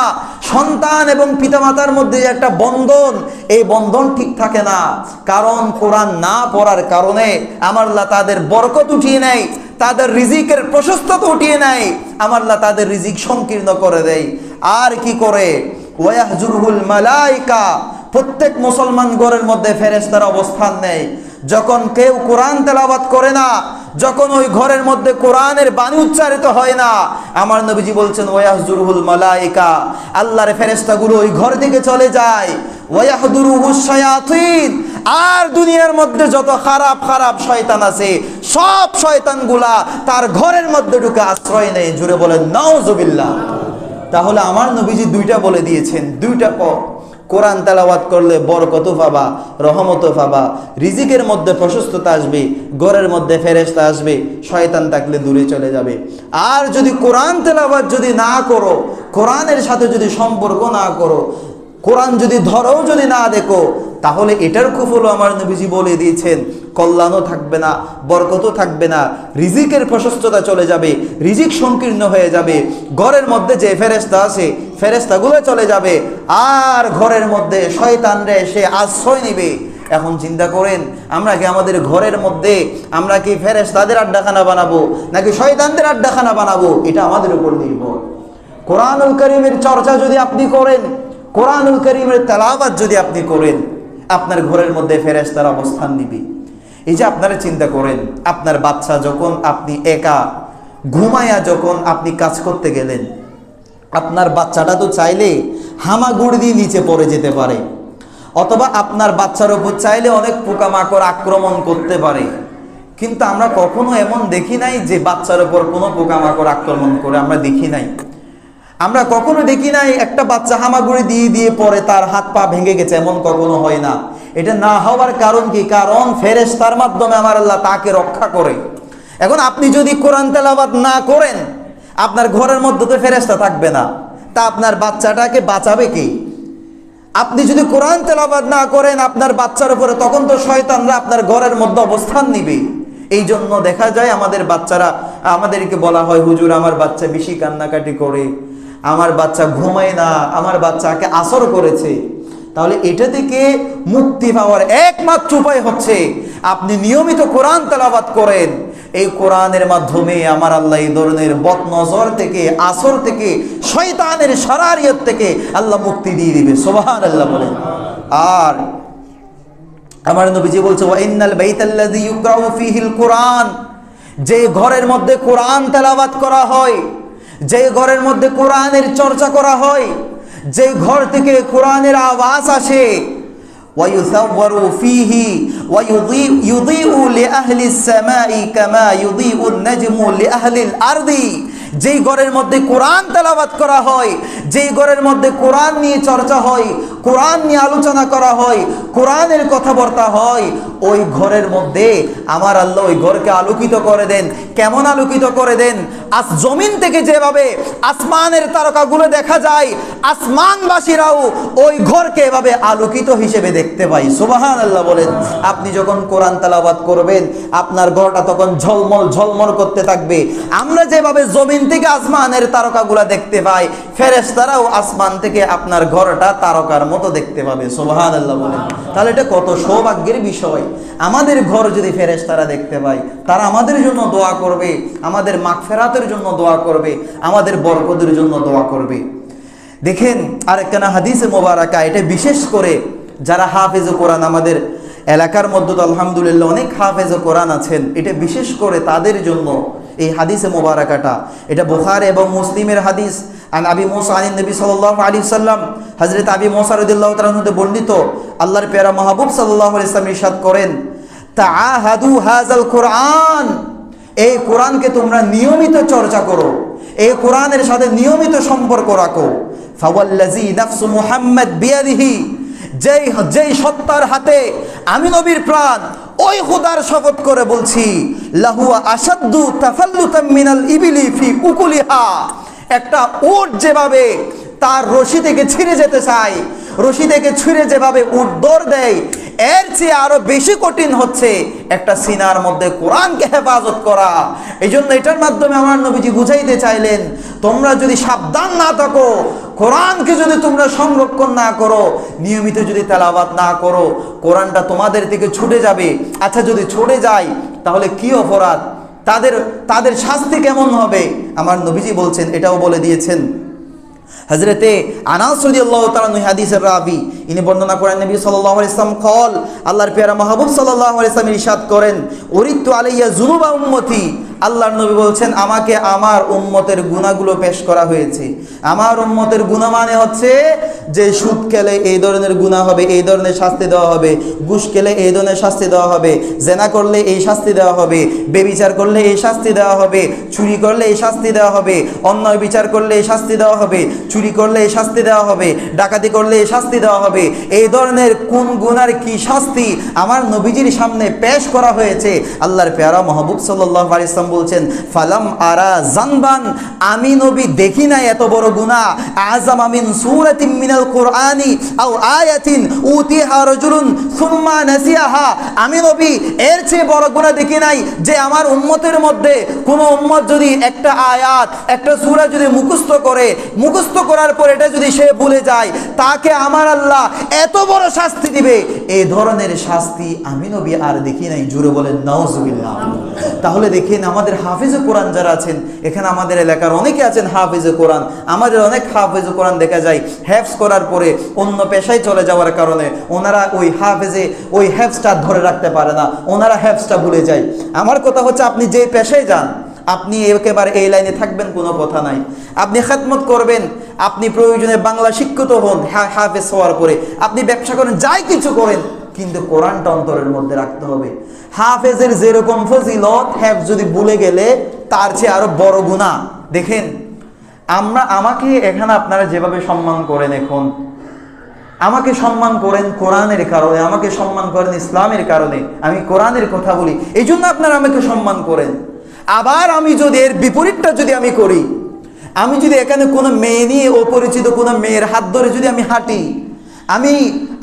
সন্তান এবং পিতামাতার মধ্যে যে একটা বন্ধন, এই বন্ধন ঠিক থাকে না। কারণ কোরআন না পড়ার কারণে আমার আল্লাহ তাদের বরকত উঠিয়ে নেয়, তাদের রিজিকের প্রশস্ততা উঠিয়ে নেয়, আমার আল্লাহ তাদের রিজিক সংকীর্ণ করে দেয়। আর কি করে? ওয়াহজুরহুল মালাইকা, প্রত্যেক মুসলমান ঘরের মধ্যে ফেরেশতারা অবস্থান নেয়। যখন কেউ কোরআন তেলাওয়াত করে না, যখন ওই ঘরের মধ্যে কোরআনের বাণী উচ্চারিত হয় না, আমার নবীজি বলছেন ওয়াহজুরহুল মালাইকা, আল্লাহর ফেরেশতাগুলো ওই ঘর থেকে চলে যায়। ওয়াহদুরুহুশ শায়াতিন, আর দুনিয়ার মধ্যে যত খারাপ খারাপ শয়তান আছে সব শয়তানগুলা তার ঘরের মধ্যে ঢুকে আশ্রয় নেয়। জুড়ে বলেন নাউজুবিল্লাহ। তাহলে আমার নবীজি 2টা বলে দিয়েছেন, 2টা পথ। কোরআন তেলাওয়াত করলে বরকত পাবা, রহমত পাবা, রিজিকের মধ্যে প্রশস্ততা আসবে, ঘরের মধ্যে ফেরেশতা আসবে, শয়তান থাকলে দূরে চলে যাবে। আর যদি কোরআন তেলাওয়াত যদি না করো, কোরআনের সাথে যদি সম্পর্ক না করো, কোরআন যদি ধরেও যদি না দেখো, তাহলে এটার কুফলও আমার নবীজি বলে দিয়েছেন, কল্যাণও থাকবে না, বরকতও থাকবে না, রিজিকের প্রশস্ততা চলে যাবে, রিজিক সংকীর্ণ হয়ে যাবে, ঘরের মধ্যে যে ফেরেশতা আছে ফেরেশতাগুলো চলে যাবে, আর ঘরের মধ্যে শয়তানরা এসে আশ্রয় নিবে। এখন চিন্তা করেন, আমরা কি আমাদের ঘরের মধ্যে আমরা কি ফেরেশতাদের আড্ডাখানা বানাবো নাকি শয়তানদের আড্ডাখানা বানাবো? এটা আমাদের উপর নির্ভর। কোরআনুল কারীমের চর্চা যদি আপনি করেন, কোরআনুল কারীমের তেলাওয়াত যদি আপনি করেন, আপনার ঘরের মধ্যে ফেরেশতারা অবস্থান নিবে। এই যে আপনারা চিন্তা করেন, আপনার বাচ্চা যখন আপনি একা ঘুমায়া যখন আপনি কাজ করতে গেলেন, আপনার বাচ্চাটা তো চাইলে হামাগুড়ি দিয়ে নিচে পড়ে যেতে পারে, অথবা আপনার বাচ্চার উপর চাইলে অনেক পোকামাকড় আক্রমণ করতে পারে। কিন্তু আমরা কখনো এমন দেখি নাই যে বাচ্চার উপর কোনো পোকামাকড় আক্রমণ করে, আমরা দেখি নাই। আমরা কখনো দেখি নাই একটা বাচ্চা হামাগুড়ি দিয়ে দিয়ে পরে তার হাত পা ভেঙে গেছে, এমন কখনো হয় না। এটা না হওয়ার কারণ কি? কারণ ফেরেশতার মাধ্যমে আমার আল্লাহ তাকে রক্ষা করে। এখন আপনি যদি কোরআন তেলাওয়াত না করেন, আপনার ঘরের মধ্যে তো ফেরেশতা থাকবে না, তা আপনার বাচ্চাটাকে বাঁচাবে কি? আপনি যদি কোরআন তেলাওয়াত না করেন আপনার বাচ্চার উপরে, তখন তো শয়তানরা আপনার ঘরের মধ্যে অবস্থান নিবে। এই জন্য দেখা যায় আমাদের বাচ্চারা, আমাদেরকে বলা হয়, হুজুর আমার বাচ্চা বেশি কান্নাকাটি করে, আমার বাচ্চা ঘুমায় না, আমার বাচ্চাকে আসর করেছে। তাহলে এটা থেকে মুক্তি পাওয়ার একমাত্র উপায় হচ্ছে আপনি নিয়মিত কোরআন তেলাওয়াত করেন। এই কোরআনের মাধ্যমে আমার আল্লাহ এই ধরনের বদনজর থেকে, আসর থেকে, শয়তানের শারারিয়ত থেকে আল্লাহ মুক্তি দিয়ে দিবে। সুবহানাল্লাহ বলেন। আর আমার নবীজি বলছে, ওয়া ইন্নাল বাইতাল্লাযী ইউকরাউ ফীহিল কুরআন, যে ঘরের মধ্যে কোরআন তেলাওয়াত করা হয়, যে ঘরের মধ্যে কোরআনের চর্চা করা হয়, যে ঘর থেকে কোরআনের আওয়াজ আসে, ওয়ায়ুসাওয়ারু ফীহি ওয়ায়ুযীউ লিআহলিস সামাই কামা ইউযীউন নাজমু লিআহলিল আরদি, যেই ঘরের মধ্যে কোরআন তেলাওয়াত করা হয়, যেই ঘরের মধ্যে কোরআন নিয়ে চর্চা হয়, কোরআন নিয়ে আলোচনা করা হয়, কোরআনের কথাবার্তা হয়, ওই ঘরের মধ্যে আমার আল্লাহ ওই ঘরকে আলোকিত করে দেন। কেমন আলোকিত করে দেন? জমিন থেকে যেভাবে আসমানের তারকাগুলো দেখা যায়, আসমানবাসীরাও ওই ঘরকে এভাবে আলোকিত হিসেবে দেখতে পাই। সুবহানাল্লাহ বলেন। আপনি যখন কোরআন তেলাওয়াত করবেন, আপনার ঘরটা তখন ঝলমল ঝলমল করতে থাকবে। আমরা যেভাবে জমিন থেকে আসমানের তারকাগুলো দেখতে পাই, ফেরেশতারাও আসমান থেকে আপনার ঘরটা তারকার মতো দেখতে পাবে। সুবহানাল্লাহ বলেন। তাহলে এটা কত সৌভাগ্যের বিষয়। আমাদের ঘর যদি ফেরেশতারা দেখতে পায়, তারা আমাদের জন্য দোয়া করবে, আমাদের মাগফিরাতের জন্য দোয়া করবে, আমাদের বরকতের জন্য দোয়া করবে। দেখেন আরেকখানা হাদিসে মোবারকা, এটা বিশেষ করে যারা হাফেজ কোরআন, আমাদের এলাকার মধ্যে তো আলহামদুলিল্লাহ অনেক হাফেজ কোরআন আছেন, এটা বিশেষ করে তাদের জন্য এই হাদিসে মোবারকাটা। এটা বুখারী এবং মুসলিমের হাদিস। আন আবি মুসা আন নবী সাল্লাল্লাহু আলাইহি ওয়াসাল্লাম, হযরত আবি মুসা রাদিয়াল্লাহু তাআলা হতে বর্ণিত, আল্লাহর প্যারা মাহবুব সাল্লাল্লাহু আলাইহি ওয়াসাল্লাম ইরশাদ করেন, তাআহাদু হাযাল কুরআন, এই কোরআনকে তোমরা নিয়মিত চর্চা করো, এই কোরআনের সাথে নিয়মিত সম্পর্ক রাখো। ফাওয়াল্লাযী নাফসু মুহাম্মদ বিয়াদিহি, যেই সত্তার হাতে আমি নবীর প্রাণ, ওই খোদার শপথ করে বলছি, লাহু আশাদ্দু তাফাল্লুতাম মিনাল ইবিলি ফি উকুলিহা, একটা উট যেভাবে তার রশি থেকে ছিঁড়ে যেতে চায়, রশি থেকে ছিঁড়ে যেভাবে উট দৌড় দেয়, এর চেয়ে আরো বেশি কঠিন হচ্ছে একটা সিনার মধ্যে কোরআনকে হেফাজত করা। এই জন্য এটার মাধ্যমে আমার নবীজি বুঝাইতে চাইলেন, তোমরা যদি সাবধান না থাকো, কোরআনকে যদি তোমরা সংরক্ষণ না করো, নিয়মিত যদি তেলাওয়াত না করো, কোরআনটা তোমাদের থেকে ছুটে যাবে। আচ্ছা, যদি ছুটে যায় তাহলে কি অপরাধ, তাদের শাস্তি কেমন হবে? আমার নবীজি বলছেন, এটাও বলে দিয়েছেন। হযরতে আনাস রাদিয়াল্লাহু তাআলা হাদিসের রাবি, ইনি বর্ণনা করেন, নবী সাল্লাল্লাহু আলাইহি ওয়াসাল্লাম কল, আল্লাহর প্যারা মাহবুব সাল্লাল্লাহু আলাইহি ওয়াসাল্লাম ইরশাদ করেন, উরিদতু আলাইয়া যুনুবা উম্মতি, আল্লাহর নবী বলছেন, আমাকে আমার উম্মতের গুনাহগুলো পেশ করা হয়েছে। আমার উম্মতের গুনাহ মানে হচ্ছে যে সুদ খেলে এই ধরনের গুনাহ হবে, এই ধরনের শাস্তি দেওয়া হবে, ঘুষ খেলে এই ধরনের শাস্তি দেওয়া হবে, জেনা করলে এই শাস্তি দেওয়া হবে, বেবিচার করলে এই শাস্তি দেওয়া হবে, চুরি করলে এই শাস্তি দেওয়া হবে, অন্যায় বিচার করলে এই শাস্তি দেওয়া হবে, চুরি করলে এই শাস্তি দেওয়া হবে, ডাকাতি করলে এই শাস্তি দেওয়া হবে। এই ধরনের কোন গুনার কি শাস্তি আমার নবীজির সামনে পেশ করা হয়েছে। আল্লাহর প্যারা মাহবুব সাল্লাল্লাহু আলাইহি ওয়াসাল্লাম সাল্লাম বলছেন, ফালাম আরা জানবান, আমি নবী দেখি না এত বড় গুনাহ, আযাম মিন সূরাতিন মিনাল কুরআনি আও আয়াতিন উতিহা রাজুলুন সুম্মা নাসিয়াহা, আমি নবী এর চেয়ে বড় গুনাহ দেখি নাই যে আমার উম্মতের মধ্যে কোন উম্মত যদি একটা আয়াত একটা সূরা যদি মুখস্থ করার পর এটা যদি সে ভুলে যায়, তাকে আমার আল্লাহ এত বড় শাস্তি দিবে। এই ধরনের শাস্তি আমি নবী আর দেখি নাই। জুড়ে বলেন নাউজুবিল্লাহ। তাহলে দেখেন আমাদের হাফিজে কোরআন যারা আছেন, এখানে আমাদের এলাকার অনেকে আছেন হাফিজে কোরআন, আমাদের অনেক হাফিজে কোরআন দেখা যায় হেফজ করার পরে অন্য পেশায় চলে যাওয়ার কারণে ওনারা ওই হেফজটা ধরে রাখতে পারে না, ওনারা হেফজটা ভুলে যায়। আমার কথা হচ্ছে, আপনি যে পেশায় যান, আপনি একেবারে এই লাইনে থাকবেন কোনো কথা নাই, আপনি খেদমত করবেন, আপনি প্রয়োজনে বাংলা শিক্ষিত হন, হাফেজ হওয়ার পরে আপনি ব্যবসা করেন, যাই কিছু করেন, কিন্তু কোরআনটা অন্তরের মধ্যে রাখতে হবে। হাফেজের যেরকম ফজিলত, হেফজ যদি ভুলে গেলে তার চেয়ে আরো বড় গুনাহ। দেখেন আমাকে এখানে আপনারা যেভাবে সম্মান করেন, এখন আমাকে সম্মান করেন কোরআনের কারণে, আমাকে সম্মান করেন ইসলামের কারণে, আমি কোরআনের কথা বলি, এই জন্য আপনারা আমাকে সম্মান করেন। আবার আমি যদি এর বিপরীতটা যদি আমি করি, আমি যদি এখানে কোনো মেয়ে নিয়ে, অপরিচিত কোনো মেয়ের হাত ধরে যদি আমি হাঁটি,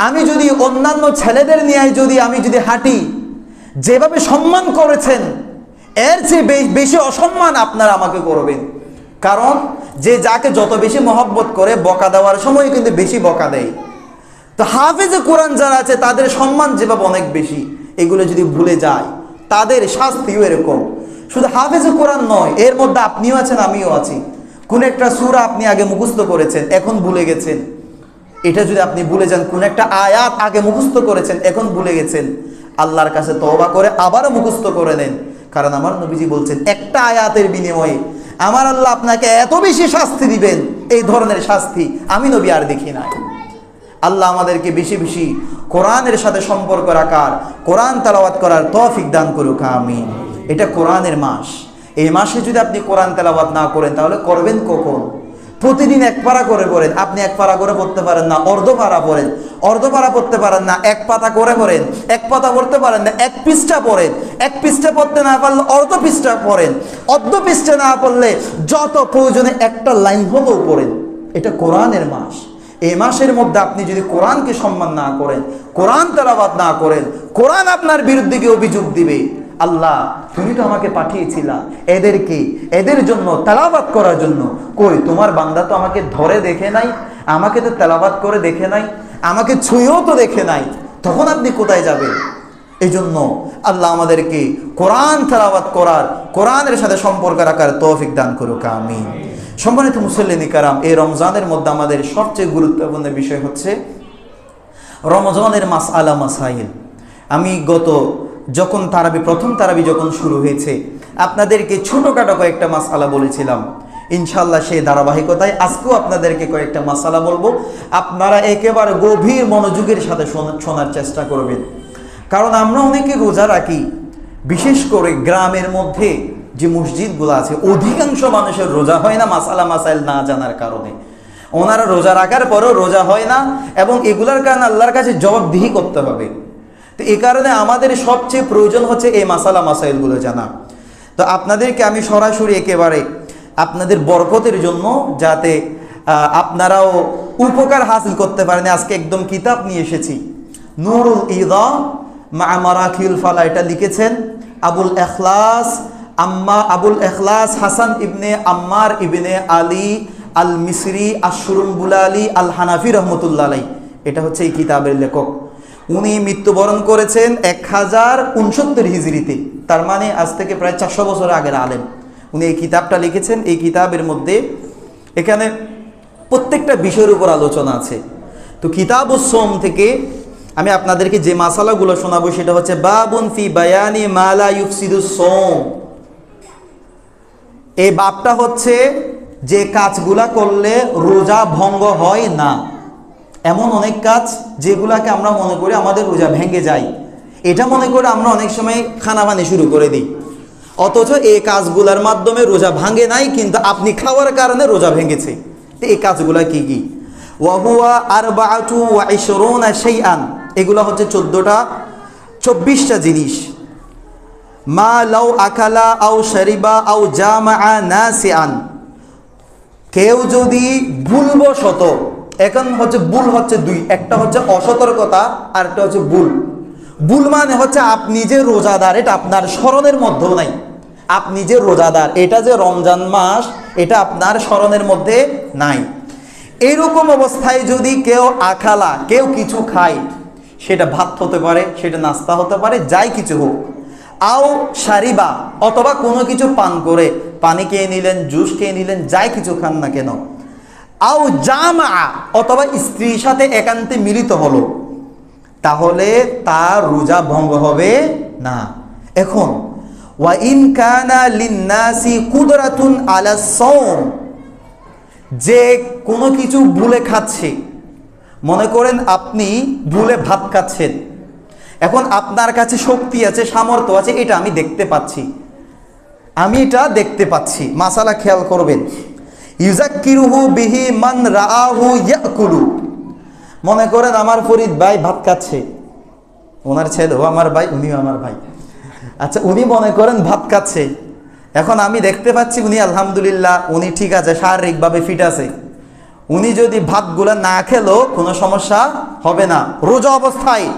আমি যদি অন্যান্য ছেলেদের নিয়ে আমি যদি হাঁটি, যেভাবে সম্মান করেছেন এর চেয়ে বেশি অসম্মান আপনারা আমাকে করবেন। কারণ যে যাকে যত বেশি মহব্বত করে, বকা দেওয়ার সময় কিন্তু বেশি বকা দেয়। তো হাফেজে কোরআন যারা আছে তাদের সম্মান যেভাবে অনেক বেশি, এগুলো যদি ভুলে যায় তাদের শাস্তিও এরকম। শুধু হাফেজে কোরআন নয়, এর মধ্যে আপনিও আছেন, আমিও আছি। কোন একটা সূরা আপনি আগে মুখস্থ করেছেন, এখন ভুলে গেছেন, এটা যদি আপনি ভুলে যান, কোন একটা আয়াত আগে মুখস্থ করেছেন, এখন ভুলে গেছেন, আল্লাহর কাছে তওবা করে আবারও মুখস্থ করে নেন। কারণ আমার নবীজি বলছেন, একটা আয়াতের বিনিময়ে আমার আল্লাহ আপনাকে এত বেশি শাস্তি দিবেন, এই ধরনের শাস্তি আমি নবী আর দেখি নাই। আল্লাহ আমাদেরকে বেশি বেশি কোরআনের সাথে সম্পর্ক রাখার, কোরআন তেলাওয়াত করার তৌফিক দান করুক, আমিন। এটা কোরআনের মাস, এই মাসে যদি আপনি কোরআন তেলাওয়াত না করেন তাহলে করবেন কখন? প্রতিদিন এক পারা করে পড়েন। আপনি এক পারা করে পড়তে পারেন না, অর্ধ পারা পড়েন। অর্ধ পারা পড়তে পারেন না, এক পাতা করে পড়েন। এক পাতা পড়তে পারেন না, এক পৃষ্ঠা পড়েন। এক পৃষ্ঠা পড়তে না পারলে অর্ধ পৃষ্ঠা পড়েন। অর্ধ পৃষ্ঠা না পড়লে যত প্রয়োজনে একটা লাইন হলেও পড়েন। এটা কোরআনের মাস। এই মাসের মধ্যে আপনি যদি কোরআনকে সম্মান না করেন, কোরআন তেলাওয়াত না করেন, কোরআন আপনার বিরুদ্ধে গিয়ে অভিযোগ দিবে, আল্লাহ তুমি তো আমাকে পাঠিয়েছিলা এদের জন্য তেলাওয়াত করার জন্য, কই তোমার বান্দা তো আমাকে ধরে দেখে নাই, আমাকে তো তেলাওয়াত করে দেখে নাই, আমাকে ছুঁয়েও তো দেখে নাই, তখন আপনি কোথায় যাবেন? এই জন্য আল্লাহ আমাদেরকে কোরআন তেলাওয়াত করার, কোরআনের সাথে সম্পর্ক রাখার তৌফিক দান করুক, আমিন। সম্মানিত মুসল্লিনী কারাম, এই রমজানের মধ্যে আমাদের সবচেয়ে গুরুত্বপূর্ণ বিষয় হচ্ছে রমজানের মাসআলা মাসাইল। আমি প্রথম তারাবি যখন শুরু হয়েছে, আপনাদেরকে ছোটখাটো কয়েকটা মাসআলা বলেছিলাম। ইনশাআল্লাহ সেই ধারাবাহিকতায় আজকেও আপনাদেরকে কয়েকটা মাসআলা বলবো। আপনারা একেবারে গভীর মনোযোগের সাথে শোনার চেষ্টা করবেন। কারণ আমরা অনেকে রোজা রাখি, বিশেষ করে গ্রামের মধ্যে যে মসজিদগুলো আছে, অধিকাংশ মানুষের রোজা হয় না মাসআলা মাসাইল না জানার কারণে। ওনারা রোজা রাখার পরেও রোজা হয় না, এবং এগুলার কারণে আল্লাহর কাছে জবাবদিহি করতে হবে। তো এই কারণে আমাদের সবচেয়ে প্রয়োজন হচ্ছে এই মাসালা মাসাইলগুলো জানা। তো আপনাদেরকে আমি সরাসরি একেবারে আপনাদের বরকতের জন্য, যাতে আপনারাও উপকার হাসিল করতে পারেন, আজকে একদম কিতাব নিয়ে এসেছি। নুরুল ইদা মা মারাকিল ফালা, এটা লিখেছেন আবুল এখলাস হাসান ইবনে আম্মার ইবনে আলী আল মিসরি আশরুমবুলালি আল হানাফি রহমতুল্লাহ আলাই। এটা হচ্ছে এই কিতাবের লেখক। উনি মৃত্যুবরণ করেছেন 1069 হিজরিতে, তার মানে আজ থেকে প্রায় 400 বছর আগের আলেম। উনি এই কিতাবটা লিখেছেন। এই কিতাবের মধ্যে এখানে প্রত্যেকটা বিষয়ের উপর আলোচনা আছে। তো কিতাবুস সোম থেকে আমি আপনাদেরকে যে মাসালাগুলো শোনাবো সেটা হচ্ছে বাবুন ফি বায়ানি মা লা ইউফসিদুস সোম। এই বাবটা হচ্ছে যে কাজগুলা করলে রোজা ভঙ্গ হয় না। এমন অনেক কাজ যেগুলাকে আমরা মনে করি আমাদের রোজা ভেঙে যায়, এটা মনে করে আমরা অনেক সময় খানাপানি শুরু করে দিই, অথচ এই কাজগুলার মাধ্যমে রোজা ভাঙে নাই, কিন্তু আপনি খাওয়ার কারণে রোজা ভেঙেছে। এই কাজগুলা কি কি? ওয়াহুয়া আরবাআতু ওয়া ইশরুনা শাইআন, এগুলা হচ্ছে 24টা জিনিস। মা লাউ আকালা আও শারিবা আও জামাআ নাসিআন, কেউ যদি ভুলবশত, এখন হচ্ছে ভুল হচ্ছে দুই, একটা হচ্ছে অসতর্কতা আর একটা হচ্ছে ভুল। ভুল মানে হচ্ছে আপনি যে রোজাদার এটা আপনার স্মরণের মধ্যেও নাই, আপনি যে রোজাদার এটা যে রমজান মাস এটা আপনার স্মরণের মধ্যে নাই। এইরকম অবস্থায় যদি কেউ আখালা, কেউ কিছু খায়, সেটা ভাত হতে পারে, সেটা নাস্তা হতে পারে, যাই কিছু হোক, আও সারিবা অথবা কোনো কিছু পান করে, পানি খেয়ে নিলেন, জুস খেয়ে নিলেন, যাই কিছু খান না কেন, আও জামা অথবা স্ত্রীর সাথে একান্তে মিলিত হলো, তাহলে তার রোজা ভঙ্গ হবে না। এখন ওয়া ইন কানা লিন্নাসি কুদরাতুন আলা সাওম, যে কোনো কিছু ভুলে খাচ্ছে, মনে করেন আপনি ভুলে ভাত খাচ্ছেন, এখন আপনার কাছে শক্তি আছে, সামর্থ্য আছে, এটা আমি দেখতে পাচ্ছি, আমি এটা দেখতে পাচ্ছি, মাসালা খেয়াল করবেন। ইউজাক্কিরুহু বিহি মান রাআহু ইয়াকুলু, মনে করেন আমার ফরিদ ভাই ভাত খাচ্ছে, ওনার ছেলেও আমার ভাই, উনিও আমার ভাই, আচ্ছা উনি মনে করেন ভাত খাচ্ছে, এখন আমি দেখতে পাচ্ছি উনি আলহামদুলিল্লাহ উনি ঠিক আছে, শারীরিকভাবে ফিট আছে, উনি যদি ভাতগুলা না খেলেও কোনো সমস্যা হবে না রোজা অবস্থায়।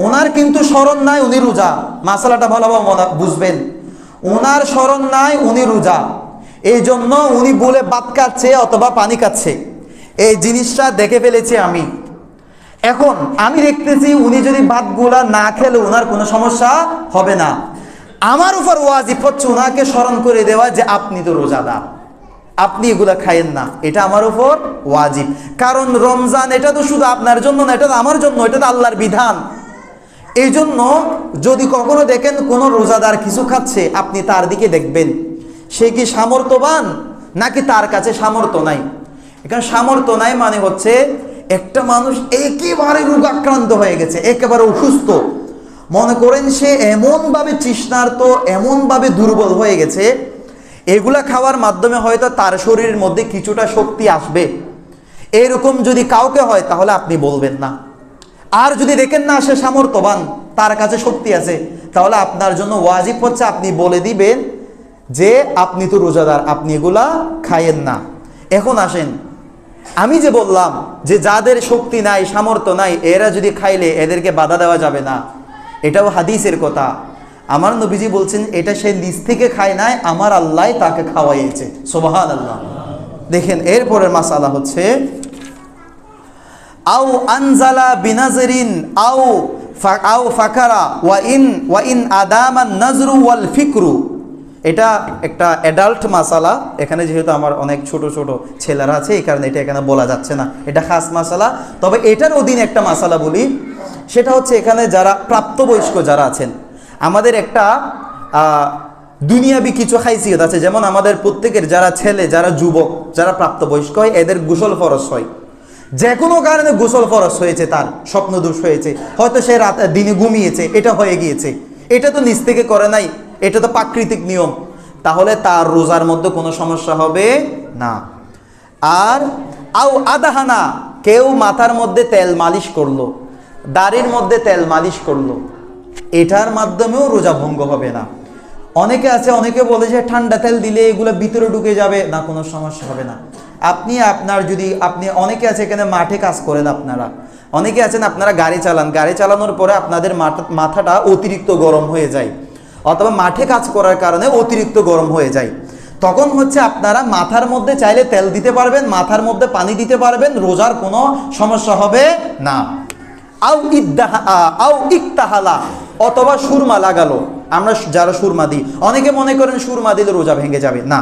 ওনার কিন্তু স্মরণ নাই উনি রোজা, মাসালাটা ভালোভাবে বুঝবেন, ওনার স্মরণ নাই উনি রোজা, এই জন্য উনি বলে ভাত খাচ্ছে অথবা পানি খাচ্ছে, এই জিনিসটা দেখে ফেলেছি আমি। এখন আমি দেখতেছি উনি যদি ভাতগুলা না খেলে ওনার কোনো সমস্যা হবে না, আমার উপর ওয়াজিব হচ্ছে ওনাকে স্মরণ করে দেওয়া যে আপনি তো রোজাদার, আপনি এগুলা খাইয়েন না, এটা আমার উপর ওয়াজিব। কারণ রমজান এটা তো শুধু আপনার জন্য না, এটা তো আমার জন্য, এটা তো আল্লাহর বিধান। এই জন্য যদি কখনো দেখেন কোনো রোজাদার কিছু খাচ্ছে, আপনি তার দিকে দেখবেন সে কি সামর্থ্যবান নাকি তার কাছে সামর্থ্য নাই। এখানে সামর্থ্য নাই মানে হচ্ছে একটা মানুষ একেবারে রোগাক্রান্ত হয়ে গেছে, একেবারে অসুস্থ, মনে করেন সে এমনভাবে তৃষ্ণার্ত, এমনভাবে দুর্বল হয়ে গেছে, এগুলা খাওয়ার মাধ্যমে হয়তো তার শরীরের মধ্যে কিছুটা শক্তি আসবে, এরকম যদি কাউকে হয় তাহলে আপনি বলবেন না। আর যদি দেখেন না সে সামর্থ্যবান, তার কাছে শক্তি আছে, তাহলে আপনার জন্য ওয়াজিব হচ্ছে আপনি বলে দিবেন যে আপনি তো রোজাদার, আপনি এগুলা খাইয়েন না। এখন আসেন, আমি যে বললাম যে যাদের শক্তি নাই, সামর্থ্য নাই, এরা যদি খাইলে এদেরকে বাধা দেওয়া যাবে না, এটাও হাদিসের কথা। আমার নবীজি বলছেন এটা সে নিজ থেকে খায় নাই, আমার আল্লাহ তাকে খাওয়াইয়েছে, সুবহানাল্লাহ। দেখেন এরপরের মাসালা হচ্ছে আও আনজালা বিনাজরিন আও ফাকারা ওয়া ইন আদামান নাজরু ওয়াল ফিকরু। এটা একটা অ্যাডাল্ট মাসালা, এখানে যেহেতু আমার অনেক ছোট ছোট ছেলেরা আছে এই কারণে এটা এখানে বলা যাচ্ছে না, এটা খাস মাসালা। তবে এটার অধীনে একটা মাসালা বলি, সেটা হচ্ছে এখানে যারা প্রাপ্তবয়স্ক যারা আছেন, আমাদের একটা দুনিয়াবি কিছু হাইসিয়ত আছে, যেমন আমাদের প্রত্যেকের যারা ছেলে, যারা যুবক, যারা প্রাপ্তবয়স্ক হয়, এদের গোসল ফরজ হয়, যে কোনো কারণে গোসল ফরজ হয়েছে, তার স্বপ্নদোষ হয়েছে, হয়তো সে রাত দিনে ঘুমিয়েছে, এটা হয়ে গিয়েছে, এটা তো নিজ থেকে করে নাই, এটা তো প্রাকৃতিক নিয়ম, তাহলে তার রোজার মধ্যে কোনো সমস্যা হবে না। আর আও আদাহানা, কেউ মাথার মধ্যে তেল মালিশ করলো, দাড়ির মধ্যে তেল মালিশ করলো, এটার মাধ্যমেও রোজা ভঙ্গ হবে না। অনেকে আছে, অনেকে বলে যে ঠান্ডা তেল দিলে এগুলো ভিতরে ঢুকে যাবে, না কোনো সমস্যা হবে না। আপনি আপনার যদি আপনি অনেকে আছে এখানে মাঠে কাজ করেন, আপনারা অনেকে আছেন আপনারা গাড়ি চালান, গাড়ি চালানোর পরে আপনাদের মাথাটা অতিরিক্ত গরম হয়ে যায়, অথবা মাঠে কাজ করার কারণে অতিরিক্ত গরম হয়ে যায়, তখন হচ্ছে আপনারা মাথার মধ্যে চাইলে তেল দিতে পারবেন, মাথার মধ্যে পানি দিতে পারবেন, রোজার কোনো সমস্যা হবে না। আও ইকতাহালা, অথবা সুরমা লাগালো, আমরা যারা সুরমা দিই, অনেকে মনে করেন সুরমা দিলে রোজা ভেঙে যাবে, না।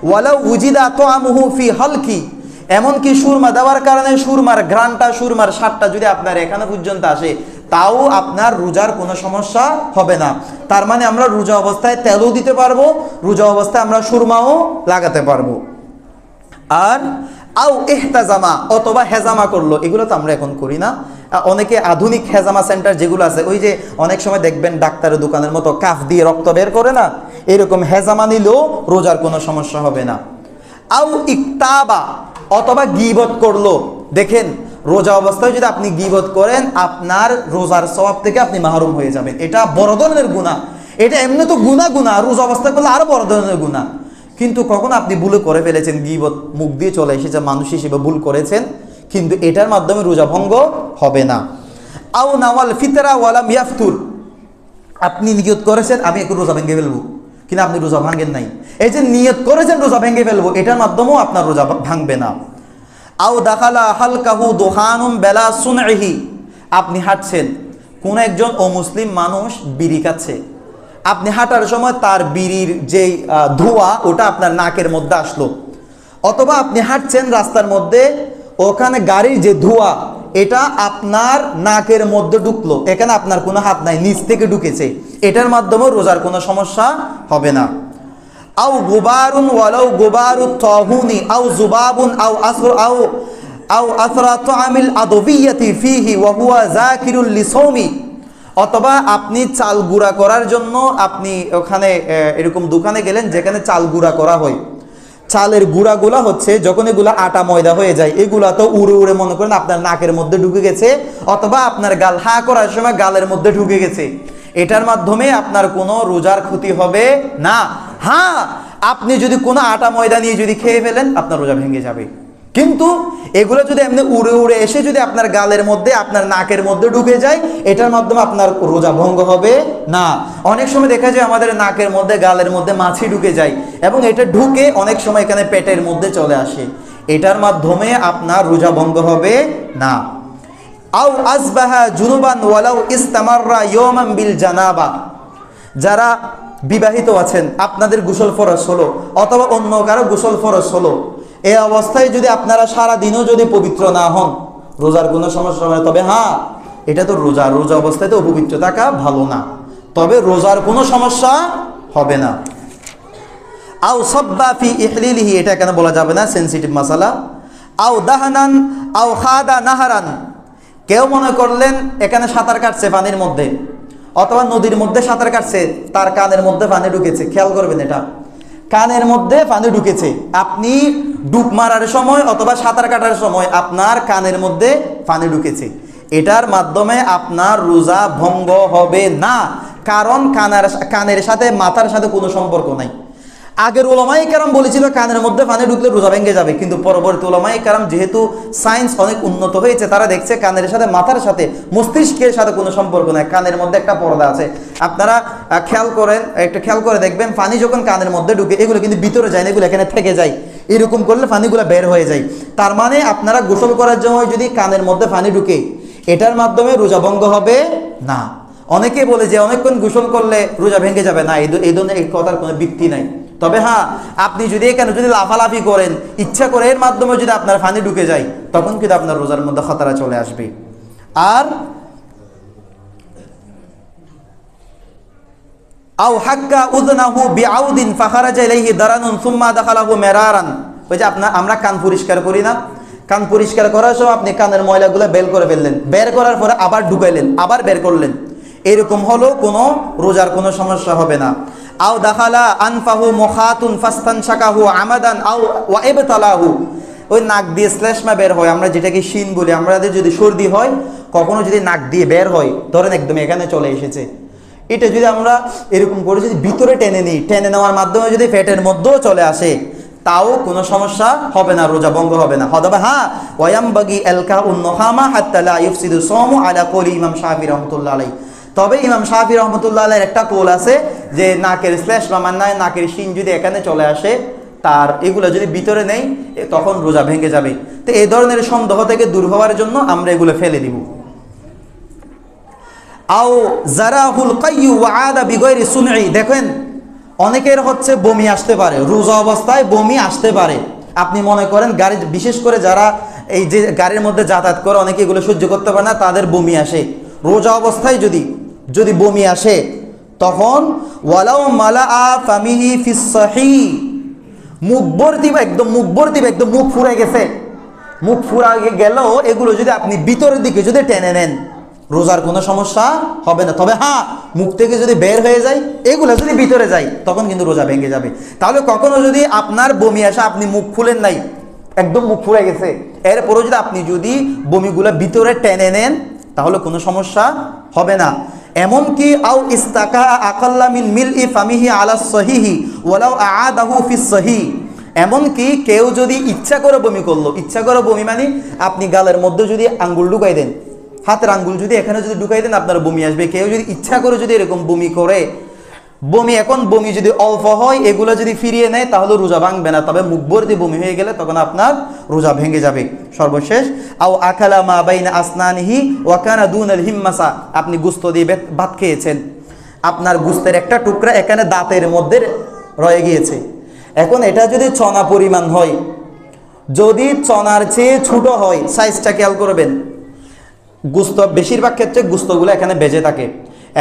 ওয়ালাউ উজিদা তাআমুহু ফি হালকি, এমনকি সুরমা দেওয়ার কারণে সুরমার ঘ্রাণটা, সুরমার স্বাদটা যদি আপনার এখানে পর্যন্ত আসে, তাও আপনার রোজার কোনো সমস্যা হবে না। তার মানে আমরা রোজা অবস্থায় তেলও দিতে পারবো, রোজা অবস্থায় আমরা সুরমাও লাগাতে পারবো। আর আও ইহতাজামা, অথবা হেজামা করলো, এগুলো তো আমরা এখন করি না, অনেকে আধুনিক হেজামা সেন্টার যেগুলো আছে, ওই যে অনেক সময় দেখবেন ডাক্তারের দোকানের মতো কাফ দিয়ে রক্ত বের করে না, এরকম হেজামা নিলেও রোজার কোনো সমস্যা হবে না। আও ইকতাবা, অথবা গীবত করলো, দেখেন রোজা অবস্থায় যদি আপনি গীবত করেন, আপনার রোজার সওয়াব থেকে আপনি মাহরুম হয়ে যাবেন, এটা বড় ধরনের গুনাহ, এটা এমনি তো গুনাহ, রোজা অবস্থায় করলে আরো বড় ধরনের গুনাহ। কিন্তু কখন আপনি ভুলে করে ফেলেছেন, গীবত মুখ দিয়ে চলে এসেছে, মানুষ হিসেবে ভুল করেছেন, কিন্তু এটার মাধ্যমে রোজা ভঙ্গ হবে না। আও নাওয়াল ফিতরা ওয়ালাম ইয়াফতুর, আপনি নিয়ত করেছেন আমি একটু রোজা ভেঙে ফেলবো, কিন্তু আপনি রোজা ভাঙেন নাই, এই যে নিয়ত করেছেন রোজা ভেঙে ফেলবো, এটার মাধ্যমেও আপনার রোজা ভাঙবে না। আও দাখালা হালকাহু দুহানুম বেলা সুনহি, আপনি হাঁটছেন, কোন একজন অমুসলিম মানুষ বিড়ি খাচ্ছে, আপনি হাঁটার সময় তার বিড়ির যেই ধোঁয়া ওটা আপনার নাকের মধ্যে আসলো, অথবা আপনি হাঁটছেন রাস্তার মধ্যে, ওখানে গাড়ির যে ধোঁয়া এটা আপনার নাকের মধ্যে ঢুকলো, এখানে আপনার কোনো হাত নাই, নিচ থেকে ঢুকেছে, এটার মাধ্যমেও রোজার কোনো সমস্যা হবে না। আও গুবারুন ওয়ালাউ গুবারু তাহুনি আও জুবাবুন আও আসর আও আসরা তুআমিল আদবিয়াতি ফিহি ওয়া হুয়া যাকিরুল লিসাওমি, অথবা আপনি চাল গুঁড়া করার জন্য আপনি ওখানে এরকম দোকানে গেলেন যেখানে চাল গুঁড়া করা হয়, চালের গুঁড়াগুলা হচ্ছে যখন এগুলা আটা ময়দা হয়ে যায়, এগুলা তো উড়ে উড়ে মনে করেন আপনার নাকের মধ্যে ঢুকে গেছে, অথবা আপনার গাল হা করার সময় গালের মধ্যে ঢুকে গেছে, এটার মাধ্যমে আপনার কোনো রোজার ক্ষতি হবে না। হ্যাঁ, আপনি যদি কোনো আটা ময়দা নিয়ে যদি খেয়ে ফেলেন আপনার রোজা ভেঙে যাবে, কিন্তু এগুলো যদি এমনি উড়ে উড়ে এসে যদি আপনার গালের মধ্যে আপনার নাকের মধ্যে ঢুকে যায়, এটার মাধ্যমে আপনার রোজা ভঙ্গ হবে না। অনেক সময় দেখা যায় আমাদের নাকের মধ্যে গালের মধ্যে মাছি ঢুকে যায়, এবং এটা ঢুকে অনেক সময় এখানে পেটের মধ্যে চলে আসে, এটার মাধ্যমে আপনার রোজা ভঙ্গ হবে না। আও আসবাহা জুনুবান ওয়ালাউ ইস্তামাররা ইয়াওমান বিল জানাবা, যারা বিবাহিত আছেন, আপনাদের গোসল ফরজ হলো অথবা অন্য কারো গোসল ফরজ হলো, এই অবস্থায় যদি আপনারা সারা দিনও যদি পবিত্র না হন, রোজার কোনো সমস্যা হবে না। তবে হ্যাঁ, এটা তো রোজা অবস্থায় তো অপবিত্র থাকা ভালো না, তবে রোজার কোনো সমস্যা হবে না। আও সাব্বা ফি ইহলিলিহি, এটা কেন বলা যাবে না, সেনসিটিভ মাসালা। আও দাহানান আও খাদা নাহারান, কেউ মনে করলেন এখানে সাঁতার কাটছে পানির মধ্যে, অথবা নদীর মধ্যে সাঁতার কাটছে, তার কানের মধ্যে পানি ঢুকেছে, খেয়াল করবেন এটা, কানের মধ্যে পানি ঢুকেছে, আপনি ডুব মারার সময় অথবা সাঁতার কাটার সময় আপনার কানের মধ্যে পানি ঢুকেছে, এটার মাধ্যমে আপনার রোজা ভঙ্গ হবে না, কারণ কানের সাথে মাথার সাথে কোনো সম্পর্ক নাই। আগের ওলামায়ে কেরাম বলেছিল কানের মধ্যে পানি ঢুকলে রোজা ভেঙে যাবে, কিন্তু পরবর্তী ওলামায়ে কেরাম যেহেতু সায়েন্স অনেক উন্নত হয়েছে, তারা দেখছে কানের সাথে মাথার সাথে মস্তিষ্কের সাথে কোনো সম্পর্ক নাই, কানের মধ্যে একটা পর্দা আছে। আপনারা খেয়াল করে দেখবেন, পানি যখন কানের মধ্যে ঢুকে এগুলো কিন্তু ভিতরে যায় না, এগুলো এখানে থেকে যায়, এরকম করলে পানিগুলো বের হয়ে যায়। তার মানে আপনারা গোসল করার সময় যদি কানের মধ্যে পানি ঢুকে, এটার মাধ্যমে রোজা ভঙ্গ হবে না। অনেকে বলে যে অনেকক্ষণ গোসল করলে রোজা ভেঙে যাবে না, এই ধরনের এই কথার কোনো ভিত্তি নাই। তবে হ্যাঁ, আপনি যদি এখানে যদি লাফালাফি করেন ইচ্ছা করে, এর মাধ্যমে যদি আপনার পানি ঢুকে যায়, তখন কিন্তু আপনার রোজার মধ্যে খতরা চলে আসবে। আর আও হাক্কা উযনাহু বিআউদিন ফাখারাজা ইলাইহি দারানুন সুম্মা দাখালাহু মিরারান, ওই যে আমরা কান পরিষ্কার করি না, কান পরিষ্কার করার সময় আপনি কানের ময়লাগুলো বের করে ফেললেন, বের করার পরে আবার ঢুকাইলেন, আবার বের করলেন, এরকম হলো কোনো রোজার কোনো সমস্যা হবে না। আও দাখালা আনফাহু মুখাতুন ফাস্তানশাকাহু আমাদান আও ওয়া ইবতালাহু, ওই নাক দিয়ে শ্লেষ্মা বের হয়, আমরা যেটাকে শিন বলি, আমাদের যদি সর্দি হয় কখনো যদি নাক দিয়ে বের হয়, ধরেন একদম এখানে চলে এসেছে, এটা যদি আমরা এরকম করে যদি ভিতরে টেনে নিই, টেনে নেওয়ার মাধ্যমে যদি পেটের মধ্যেও চলে আসে, তাও কোনো সমস্যা হবে না, রোজা ভঙ্গ হবে না। তবে হ্যাঁ, ওয়ায়ামবাগি আলকা উন্নহামা হাত্তা লা ইফসিদু সাওমু আলা কওলি ইমাম শাফি রাহমাতুল্লাহ আলাইহি। তবে ইমাম শাফি রহমতুল্লাহ আলাইহির একটা কৌল আছে যে নাকের শ্লেষ্মা মানে নাকের শিন যদি এখানে চলে আসে, তার এগুলো যদি ভিতরে নেই, তখন রোজা ভেঙে যাবে। তো এই ধরনের সন্দেহ থেকে দূর হওয়ার জন্য আমরা এগুলো ফেলে দিব। আও জারাহুল কাইয়ু ওয়া আদা বিগাইরি সুনই, দেখেন অনেকের হচ্ছে বমি আসতে পারে, রোজা অবস্থায় বমি আসতে পারে। আপনি মনে করেন গাড়ি, বিশেষ করে যারা এই যে গাড়ির মধ্যে যাতায়াত করে, অনেকে এগুলো সহ্য করতে পারে না, তাদের বমি আসে। রোজা অবস্থায় যদি বমি আসে, তখন ওয়ালাউ মালাআ ফামিহি ফিস সাহি, মুখ ভর্তি একদম মুখ ফুরে গেছে, মুখ ফুরাগে গেলেও এগুলো যদি আপনি ভিতরের দিকে যদি টেনে নেন, রোজার কোনো সমস্যা হবে না। তবে হ্যাঁ, মুখ থেকে যদি বের হয়ে যায়, এগুলো যদি ভিতরে যায়, তখন কিন্তু রোজা ভেঙে যাবে। তাহলে কখনো যদি আপনার বমি আসে, আপনি মুখ খুলেন নাই, একদম মুখ ফুরে গেছে, এরপরও যদি আপনি বমিগুলো ভিতরে টেনে নেন, তাহলে কোনো সমস্যা হবে না। এমনকি আও ইস্তাকা আকাল্লা মিন মিলই ফামিহি আলা সহিহি ওয়ালাউ আআদাহু ফিস সহি, এমনকি কেউ যদি ইচ্ছা করে বমি করলো, ইচ্ছা করে বমি মানে আপনি গালের মধ্যে যদি আঙ্গুল ঢুকাই দেন, হাতের আঙ্গুল যদি এখানে যদি ঢুকাই দেন আপনার বমি আসবে। কেউ যদি ইচ্ছা করে যদি এরকম বমি করে, বমি যদি অল্প হয় এগুলো যদি ফিরিয়ে নেয় তাহলে রোজা ভাঙবে না, তবে মুখ ভর্তি বমি হয়ে গেলে তখন আপনার রোজা ভেঙে যাবে। সর্বশেষ আও আকালা মা বাইনা আসনানিহি ওয়া কানা দুনাল হিম্মাসা, আপনি গোশত দিয়ে ভাত খেয়েছেন, আপনার গোশতের একটা টুকরা এখানে দাঁতের মধ্যে রয়ে গিয়েছে। এখন এটা যদি চনা পরিমাণ হয়, যদি চনার চেয়ে ছোট হয়, সাইজটা খেয়াল করবেন, গোশত বেশিরভাগ ক্ষেত্রে গোশতগুলো এখানে বেজে থাকে।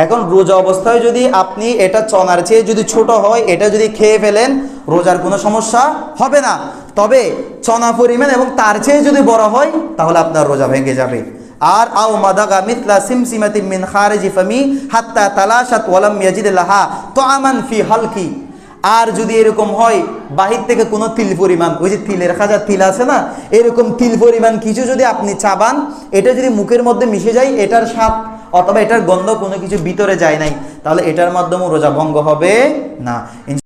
এখন রোজা অবস্থায় যদি আপনি এটা চনার চেয়ে যদি ছোট হয়, এটা যদি খেয়ে ফেলেন রোজার কোনো সমস্যা হবে না। তবে চনা পরিমাণ এবং তার চেয়ে যদি বড় হয় তাহলে আপনার রোজা ভেঙে যাবে। আর আও মাদাগা মিথলা সিমসিমাতিন মিন খারিজি ফামি হাত্তা তালাশাত ওয়ালাম ইয়াজিদ লাহা তুআমান ফি হালকি, আর যদি এরকম হয় বাহির থেকে কোনো তিল পরিমাণ, ওই যে তিলের খাজা তিল আছে না, এরকম তিল পরিমাণ কিছু যদি আপনি চাবান, এটা যদি মুখের মধ্যে মিশে যায়, এটার স্বাদ অথবা এটার গন্ধ কোনো কিছু ভিতরে যায় নাই, তাহলে এটার মাধ্যমে রোজা ভঙ্গ হবে না।